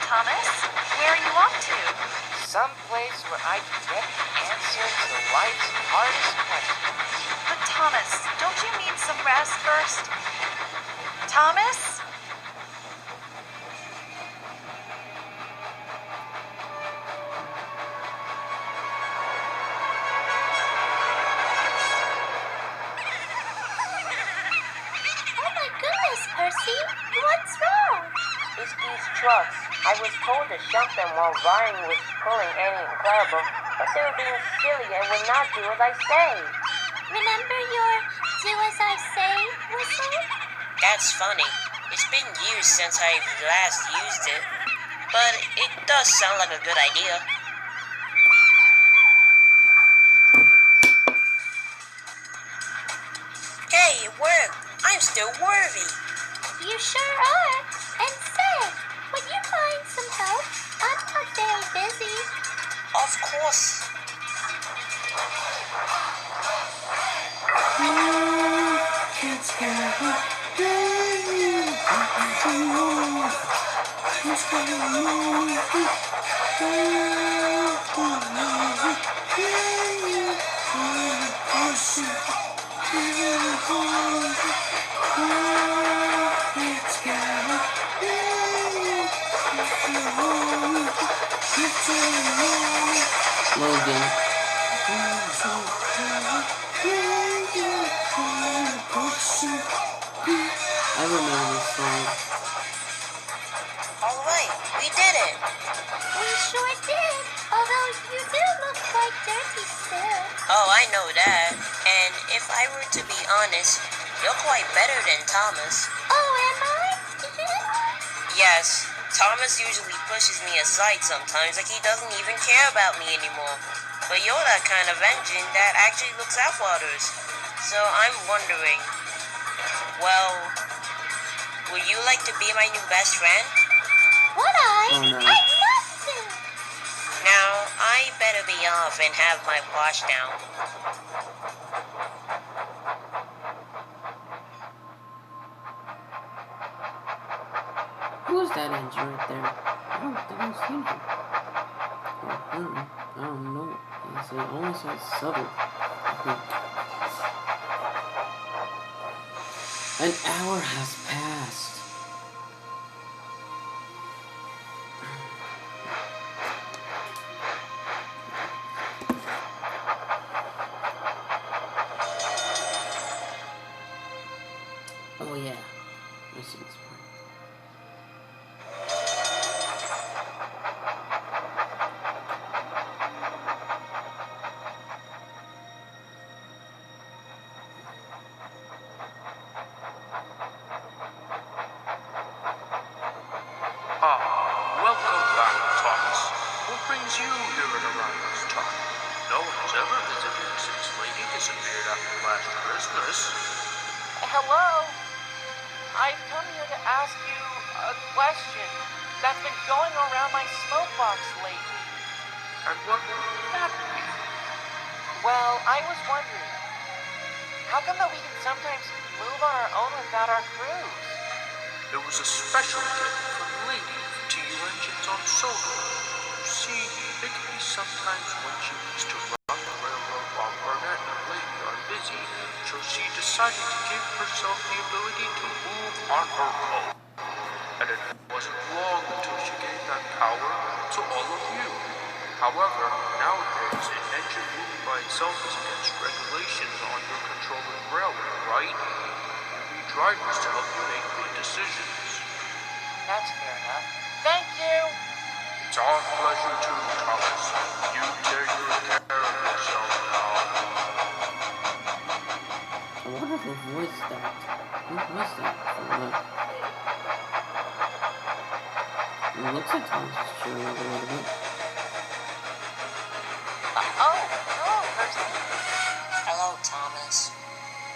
Thomas, where are you off to? Someplace where I can get the answer to life's hardest questions. But Thomas, don't you need some rest first? Thomas? Oh my goodness, Percy. What's wrong? It's these trucks. I was told to shut them while Ryan was pulling Annie and Clarabelle, but they were being silly and would not do as I say. Remember your do as I say whistle? That's funny. It's been years since I last used it, but it does sound like a good idea. Hey, it worked. I'm still worthy. You sure are. And say, would you mind some help? I'm not very busy. Of course. Logan. I remember this song. Alright, we did it. We sure did. Although you do look quite dirty still. Oh, I know that. And if I were to be honest, you're quite better than Thomas. Oh, am I? Yes, Thomas usually pushes me aside sometimes like he doesn't even care about me anymore. But you're that kind of engine that actually looks out for others. So I'm wondering, well, would you like to be my new best friend? Would I? Oh, no. I'd love to. Now, I better be off and have my wash down. Who's that engine right there? I don't think I've seen him. I don't know. It only says Southern, I think. An hour has passed. Oh yeah, I see this part. Welcome back, Thomas. What brings you here at around this time? No one has ever visited since Lady disappeared after last Christmas. Hello? I've come here to ask you a question that's been going around my smoke box lately. And what would that be? Well, I was wondering, how come that we can sometimes move on our own without our crews? There was a special gift from Lady for TU engines on Solar. You see, it can be sometimes when she needs to run the railroad while Burnett and Lady are busy, so she decided to give herself the ability to move on her own. And it wasn't long until she gave that power to all of you. However, nowadays, an engine moving by itself is against regulations on your controlling railway, right? You need drivers to help you make good decisions. That's fair enough. Thank you! It's our pleasure too, Thomas. You take good care of yourself now. I wonder who voiced that. Who was that? It looks like Thomas is chewing a little bit. Hello, Percy. Hello, Thomas.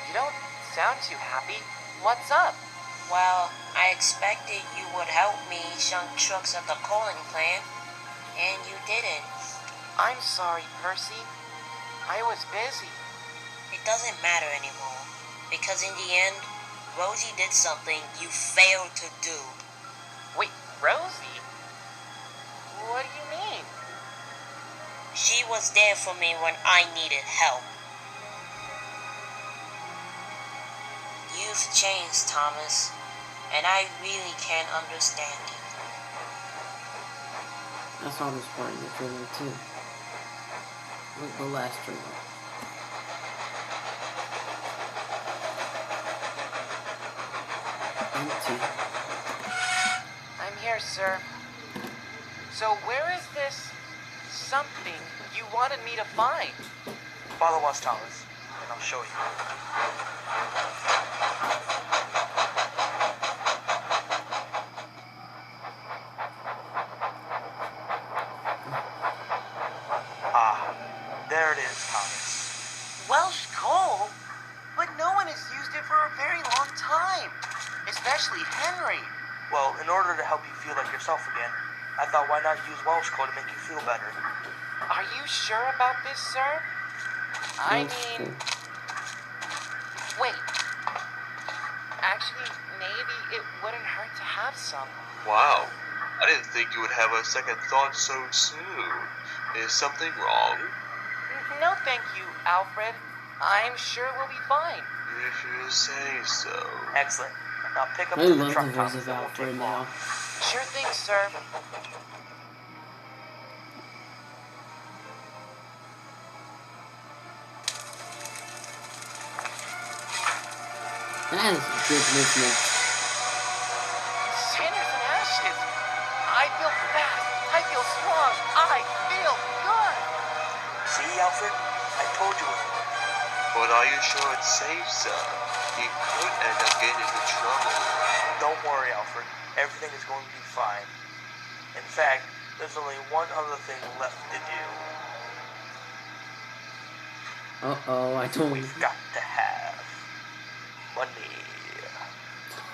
You don't sound too happy. What's up? Well, I expected you would help me shunt trucks at the coaling plant, and you didn't. I'm sorry, Percy. I was busy. It doesn't matter anymore, because in the end, Rosie did something you failed to do. Wait, Rosie? What do you mean? She was there for me when I needed help. You've changed, Thomas, and I really can't understand it. I saw this part in the trailer too. Like the last trailer. Empty. I'm here, sir. So where is this something you wanted me to find? Follow us, Thomas, and I'll show you. There it is, Thomas. Welsh coal? But no one has used it for a very long time. Especially Henry. Well, in order to help you feel like yourself again, I thought why not use Welsh coal to make you feel better. Are you sure about this, sir? I mean... Wait. Actually, maybe it wouldn't hurt to have some. Wow. I didn't think you would have a second thought so soon. Is something wrong? No, thank you, Alfred. I'm sure we'll be fine. If you say so. Excellent. Now pick up I to the love truck, the Thomas. voice of It won't Alfred take now. long. Sure thing, sir. That is good movement. Cinders and ashes. I feel fast. I feel strong. I feel good. See, Alfred? I told you it would work. But are you sure it's safe, sir? He could end up getting into trouble. Don't worry, Alfred. Everything is going to be fine. In fact, there's only one other thing left to do. Uh-oh, I don't... We've got to have money.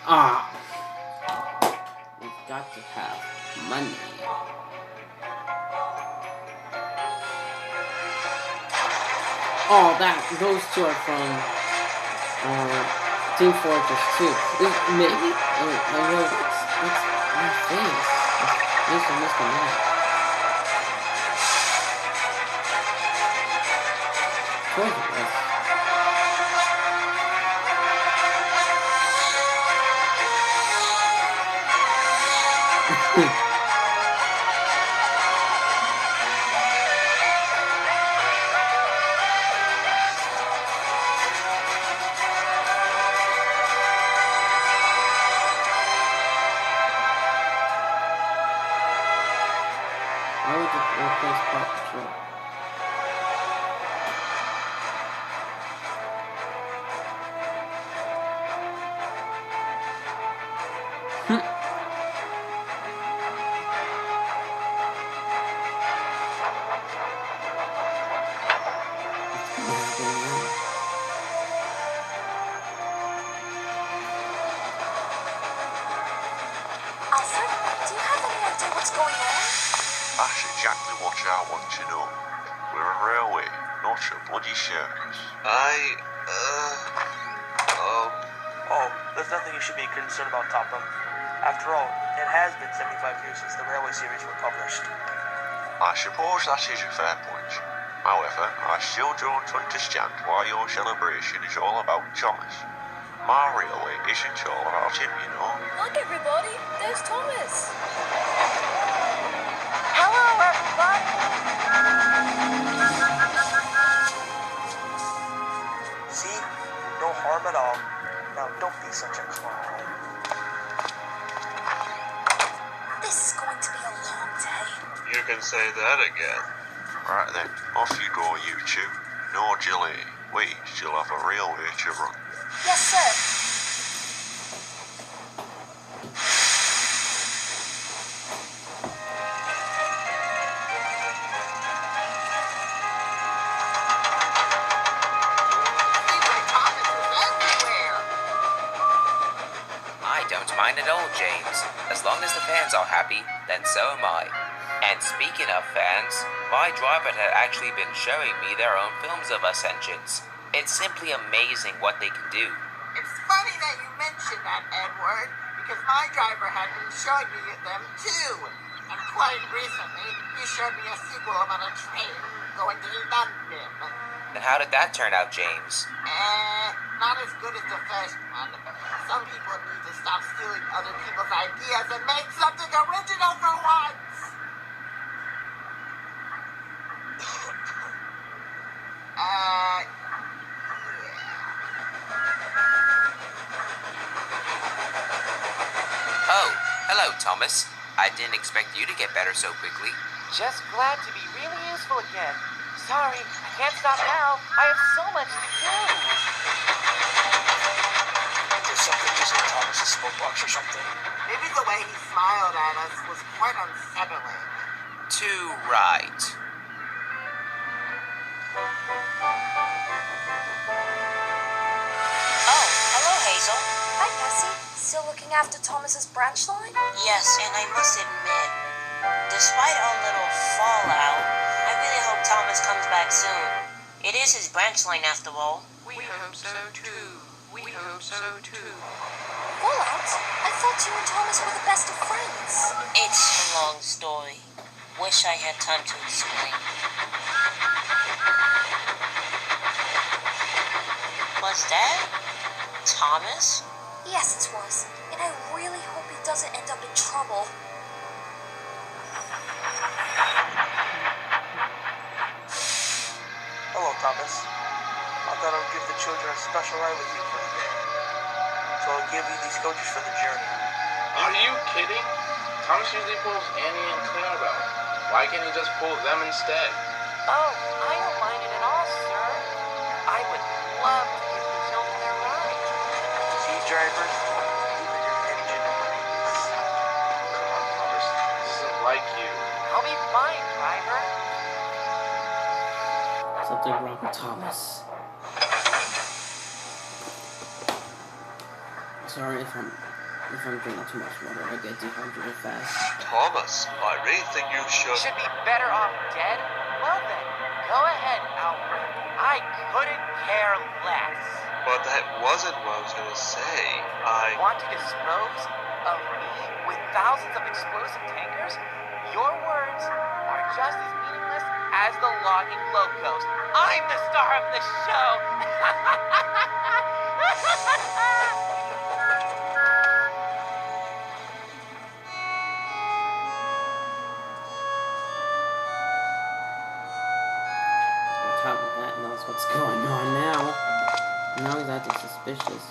Ah! We've got to have money. Oh, those two are from Team Fortress 2. Maybe? Well, what's my face? Mr. Matt. Of course it was. Why would you replace Paw Patrol? Alfred, do you have any idea what's going on? That's exactly what I want to know. We're a railway, not a bloody circus. Oh, there's nothing you should be concerned about, Topham. After all, it has been 75 years since the Railway series were published. I suppose that is a fair point. However, I still don't understand why your celebration is all about Thomas. My railway isn't all about him, you know. Look, everybody, there's Thomas. Hello, everybody! See? No harm at all. Now, don't be such a clown. This is going to be a long day. You can say that again. Right then, off you go, you two. No delay. We still have a railway to run. Yes, sir. I don't mind at all, James. As long as the fans are happy, then so am I. And speaking of fans, my driver had actually been showing me their own films of us engines. It's simply amazing what they can do. It's funny that you mentioned that, Edward, because my driver had been showing me them too. And quite recently, he showed me a sequel about a train going to London. And how did that turn out, James? Not as good as the first one. Some people need to stop stealing other people's ideas and make something original for once. Oh, hello, Thomas. I didn't expect you to get better so quickly. Just glad to be really useful again. Sorry, I can't stop now. I have so much to do. There's something using Thomas's smoke box or something. Maybe the way he smiled at us was quite unsettling. Too right. Oh, hello, Hazel. Hi, Bessie. Still looking after Thomas's branch line? Yes, and I must admit, despite our little fallout, I really hope Thomas comes back soon. It is his branch line after all. We hope so too. We hope so too. Fallout? I thought you and Thomas were the best of friends. It's a long story. Wish I had time to explain. Was that Thomas? Yes, it was. And I really hope he doesn't end up in trouble. Hello, Thomas. I thought I would give the children a special ride with you for the day. So I'll give you these coaches for the journey. Are you kidding? Thomas usually pulls Annie and Clarabelle. Why can't he just pull them instead? Oh, I don't mind it at all, sir. I would love to give the children their ride. See, drivers, even your engine breathes. Come on, Thomas. This isn't like you. I'll be fine, driver. Something wrong with Thomas. Sorry if I'm drinking too much water. I get dehydrated fast. Thomas, I really think you should. Should be better off dead? Well then, go ahead, Alfred. I I couldn't care less. But that wasn't what I was gonna say. I Want to dispose of me with thousands of explosive tankers? Your words are just as meaningless as the logging locos. I'm the star of the show. On top of that, knows what's going on now. Now he's acting suspicious.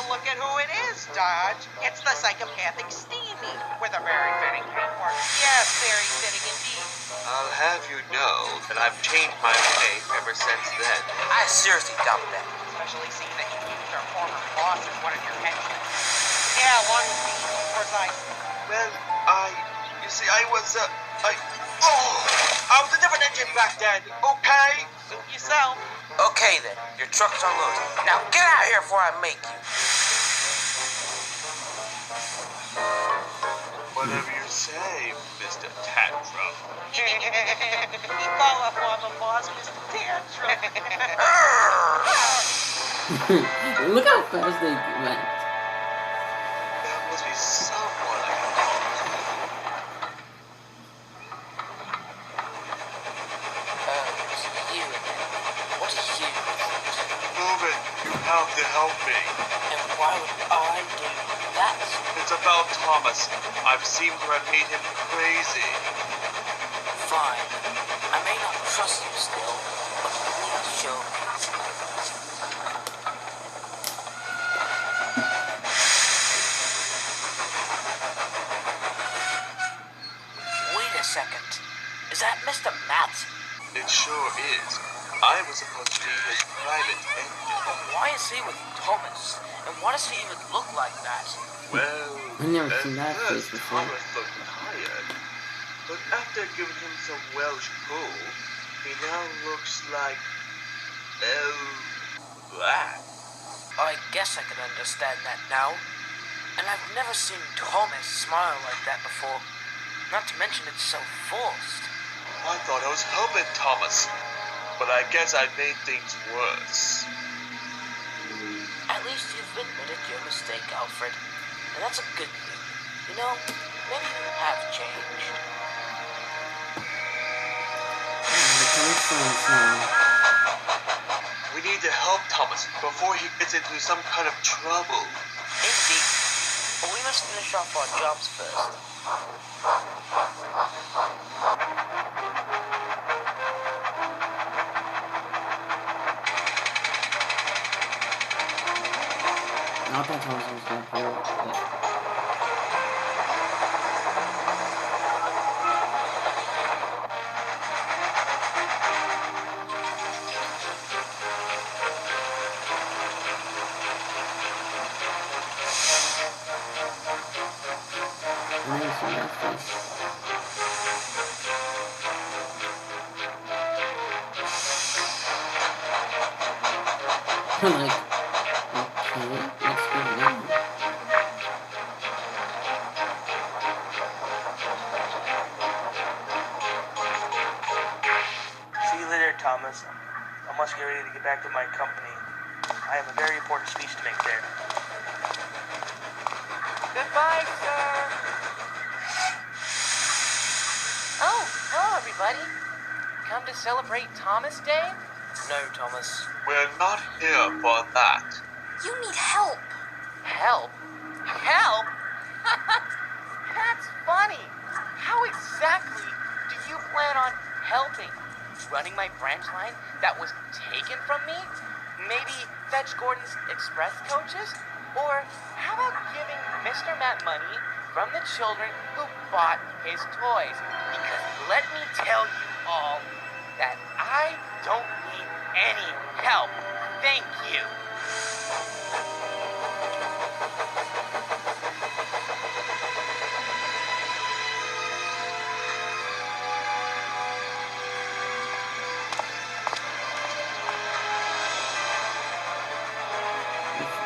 Look at who it is, Dodge. It's the psychopathic Stevie, with a very fitting name for it. Yes, very fitting indeed. I'll have you know that I've changed my way ever since then. I seriously doubt that. Especially seeing that you used our former boss as one of your henchmen. Yeah, along with me, precise. Well, you see, I was a different engine back then, okay? Suit yourself. Okay then, your truck's unloaded. Now get out of here before I make you. Whatever you say, Mr. Tantrum. He called our former boss Mr. Tantrum. Look how fast they went. There must be someone I can talk to. You again. What is you? Move it. You have to help me. And why would I do that? It's about Thomas. I've seemed to have made him crazy. Fine. I may not trust you still, but please show me. Wait a second. Is that Mr. Matt? It sure is. I was supposed to be his private engine. But why is he with Thomas? And why does he even look like that? Well, I've never at seen that face first before. Thomas looked tired, but after giving him some Welsh pull, he now looks like, that. I guess I can understand that now. And I've never seen Thomas smile like that before. Not to mention it's so forced. I thought I was helping Thomas, but I guess I made things worse. At least you've admitted your mistake, Alfred. And that's a good thing. You know, maybe you have changed. We need to help Thomas before he gets into some kind of trouble. Indeed. But we must finish off our jobs first. Not that Thomas was gonna pull it. I never seen that face. I'm like, okay, what's going on? See you later, Thomas. I must get ready to get back to my company. I have a very important speech to make there. Goodbye, sir. Oh, hello, everybody. Come to celebrate Thomas Day? No, Thomas. We're not here for that. You need help. Help? Help? That's funny. How exactly do you plan on helping? Running my branch line that was taken from me? Maybe fetch Gordon's express coaches? Or how about giving Mr. Matt money from the children who bought his toys? Because let me tell you all that I don't need any help. Thank you.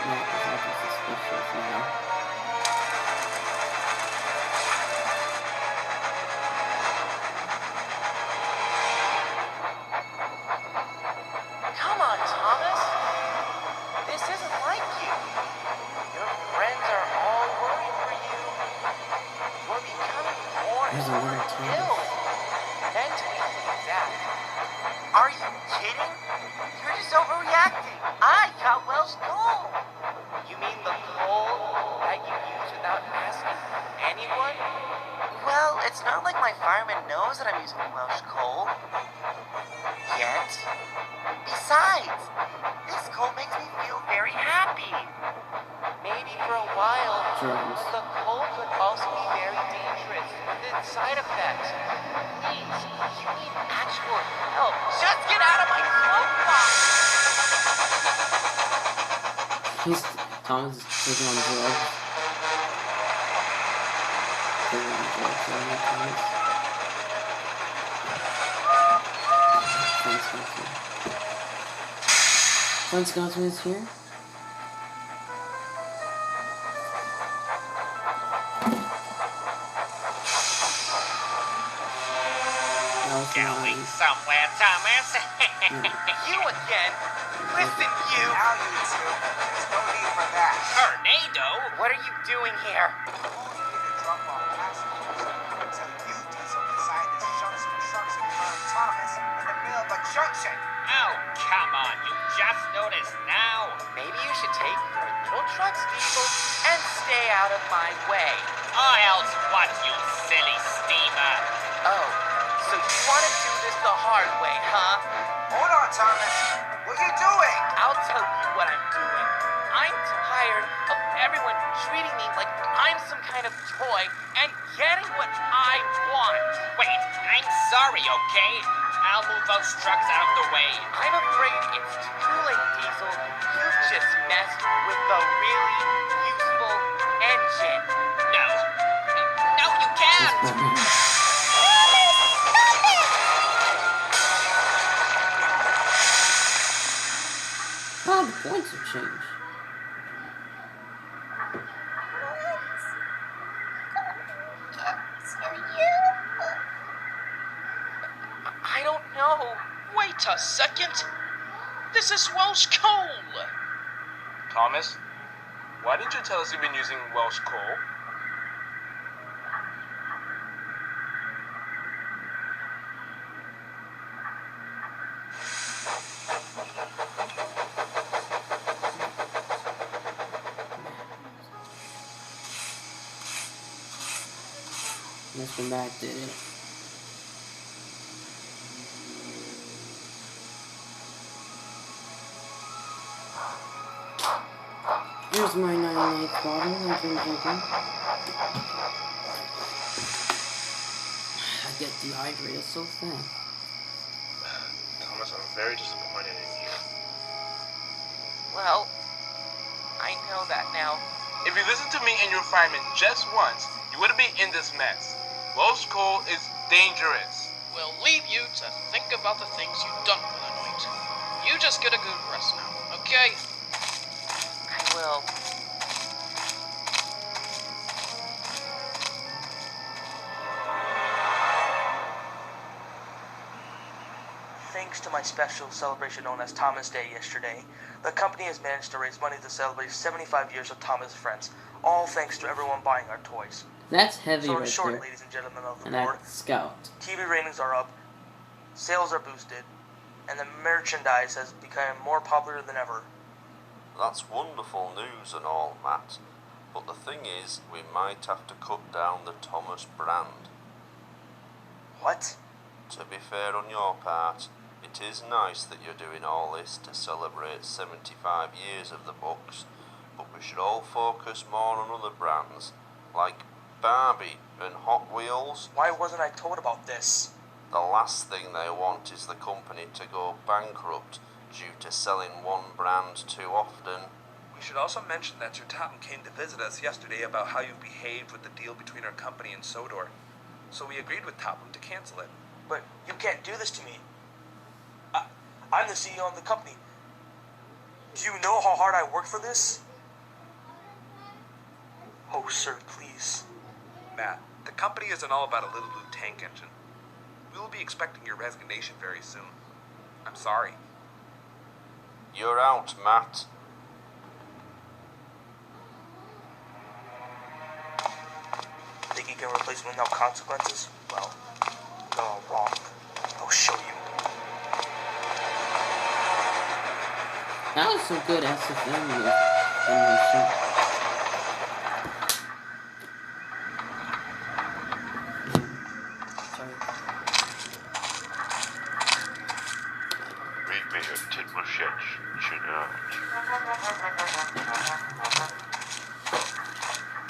Matt is acting suspicious now. Come on, Thomas. This isn't like you. Your friends are all worried for you. You're becoming more and There's more another Thomas. ill. Mentally, to be exact. Are you kidding? You're just overreacting. I got Welsh coal. You mean the coal that you use without asking anyone? Well, it's not like my fireman knows that I'm using Welsh coal. Yet. Besides, this coal makes me feel very happy. Maybe for a while, Germs. but the coal could also be very dangerous with its side effects. Please, you need actual help. Just get out of my smoke box! Thomas is taking on drugs. Taking on drugs, Thomas. Wisconsin is here. Going somewhere, Thomas? You again? Listen, you! Now you two. There's no need for that. Tornado? What are you doing here? Drop off passengers until you Diesel decide to shove some trucks in front of Thomas in the middle of a junction. Oh, come on, you just noticed now. Maybe you should take your little trucks, Diesel, and stay out of my way. Or else what, you silly steamer? Oh, so you want to do this the hard way, huh? Hold on, Thomas. What are you doing? I'll tell you what I'm doing. I'm tired of everyone treating me like I'm some kind of toy and getting what I want. Wait, I'm sorry, okay? I'll move those trucks out of the way. I'm afraid it's too late, Diesel. You've just messed with the really useful engine. No. No, you can't! Oh, the points have changed. I don't know. Wait a second. This is Welsh coal. Thomas, why didn't you tell us you've been using Welsh coal? Mr. Mac did it. Here's my 98 bottle. I've been drinking. I get dehydrated so fast. Thomas, I'm very disappointed in you. Well, I know that now. If you listened to me and your fireman just once, you wouldn't be in this mess. Welsh coal is dangerous. We'll leave you to think about the things you've done for the night. You just get a good rest now, okay? I will. Thanks to my special celebration known as Thomas Day yesterday, the company has managed to raise money to celebrate 75 years of Thomas Friends, all thanks to everyone buying our toys. That's heavy So in right short, there. ladies and gentlemen of the And board, that's Scout. TV ratings are up, sales are boosted, and the merchandise has become more popular than ever. That's wonderful news and all, Matt. But the thing is, we might have to cut down the Thomas brand. What? To be fair on your part, it is nice that you're doing all this to celebrate 75 years of the books, but we should all focus more on other brands, like Barbie and Hot Wheels. Why wasn't I told about this? The last thing they want is the company to go bankrupt due to selling one brand too often. We should also mention that Sir Topham came to visit us yesterday about how you behaved with the deal between our company and Sodor. So we agreed with Topham to cancel it. But you can't do this to me. I'm the CEO of the company. Do you know how hard I worked for this? Oh, sir, please. Matt, the company isn't all about a little blue tank engine. We will be expecting your resignation very soon. I'm sorry. You're out, Matt. Think you can replace me without consequences? Well, you're all wrong. I'll show you. That was some good SFM animation. Sorry. Meet me at Tidmouchet's tonight.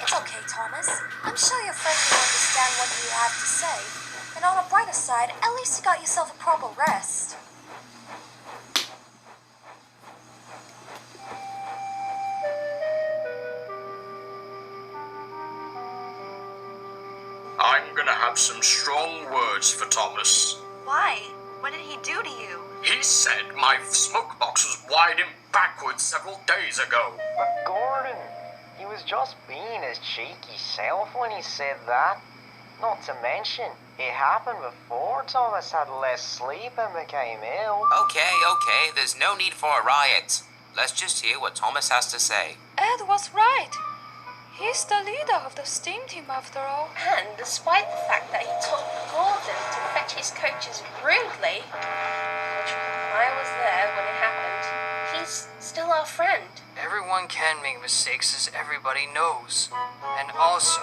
It's okay, Thomas. I'm sure your friend will understand what you have to say. And on a brighter side, at least you got yourself a proper rest. I'm gonna have some strong words for Thomas. Why? What did he do to you? He said my smoke box was wired in backwards several days ago. But Gordon, he was just being his cheeky self when he said that. Not to mention, it happened before Thomas had less sleep and became ill. Okay, there's no need for a riot. Let's just hear what Thomas has to say. Ed was right. He's the leader of the steam team after all. And despite the fact that he told Gordon to fetch his coaches rudely, which I was there when it happened, he's still our friend. Everyone can make mistakes, as everybody knows. And also,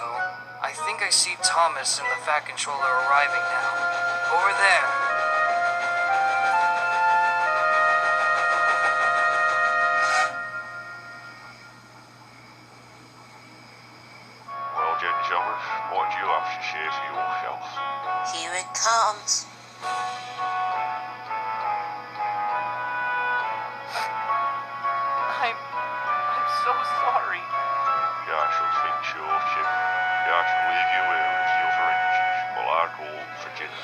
I think I see Thomas and the Fat Controller arriving now. Over there. Well, gentlemen, what do you have to say for yourself? Here it comes. I'm so sorry. Yeah, I shall think so, Tim. Yeah, I shall leave you here with the other engines while I go for dinner.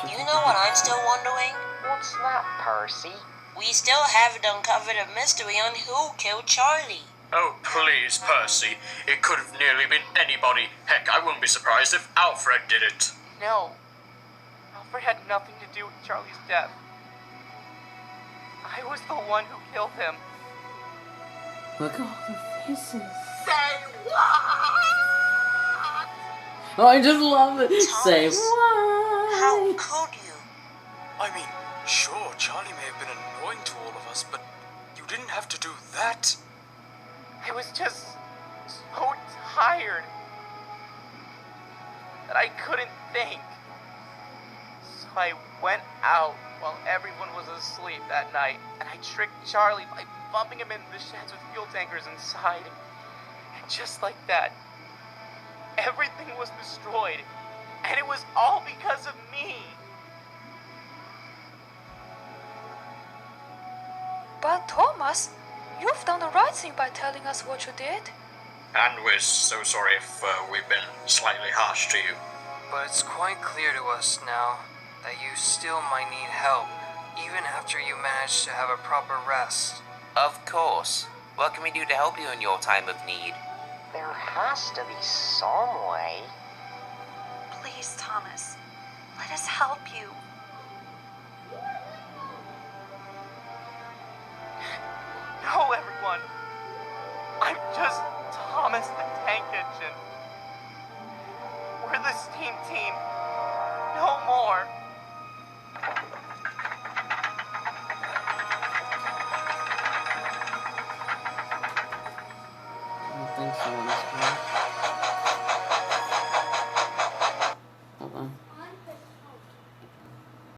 You know what I'm still wondering? What's that, Percy? We still haven't uncovered a mystery on who killed Charlie. Oh, please, Percy. It could have nearly been anybody. Heck, I wouldn't be surprised if Alfred did it. No. Alfred had nothing to do with Charlie's death. I was the one who killed him. Look at all the faces. Say what? Oh, I just love it. Say Thomas, what? how could you? I mean, sure, Charlie may have been annoying to all of us, but you didn't have to do that. I was just so tired that I couldn't think. So I went out while everyone was asleep that night, and I tricked Charlie by bumping him into the sheds with fuel tankers inside. And just like that, everything was destroyed, and it was all because of me. But Thomas, you've done the right thing by telling us what you did. And we're so sorry if we've been slightly harsh to you. But it's quite clear to us now that you still might need help, even after you manage to have a proper rest. Of course. What can we do to help you in your time of need? There has to be some way. Please, Thomas, let us help you. No, everyone. I'm just Thomas the Tank Engine. We're the steam team. No more. I don't think so in this one.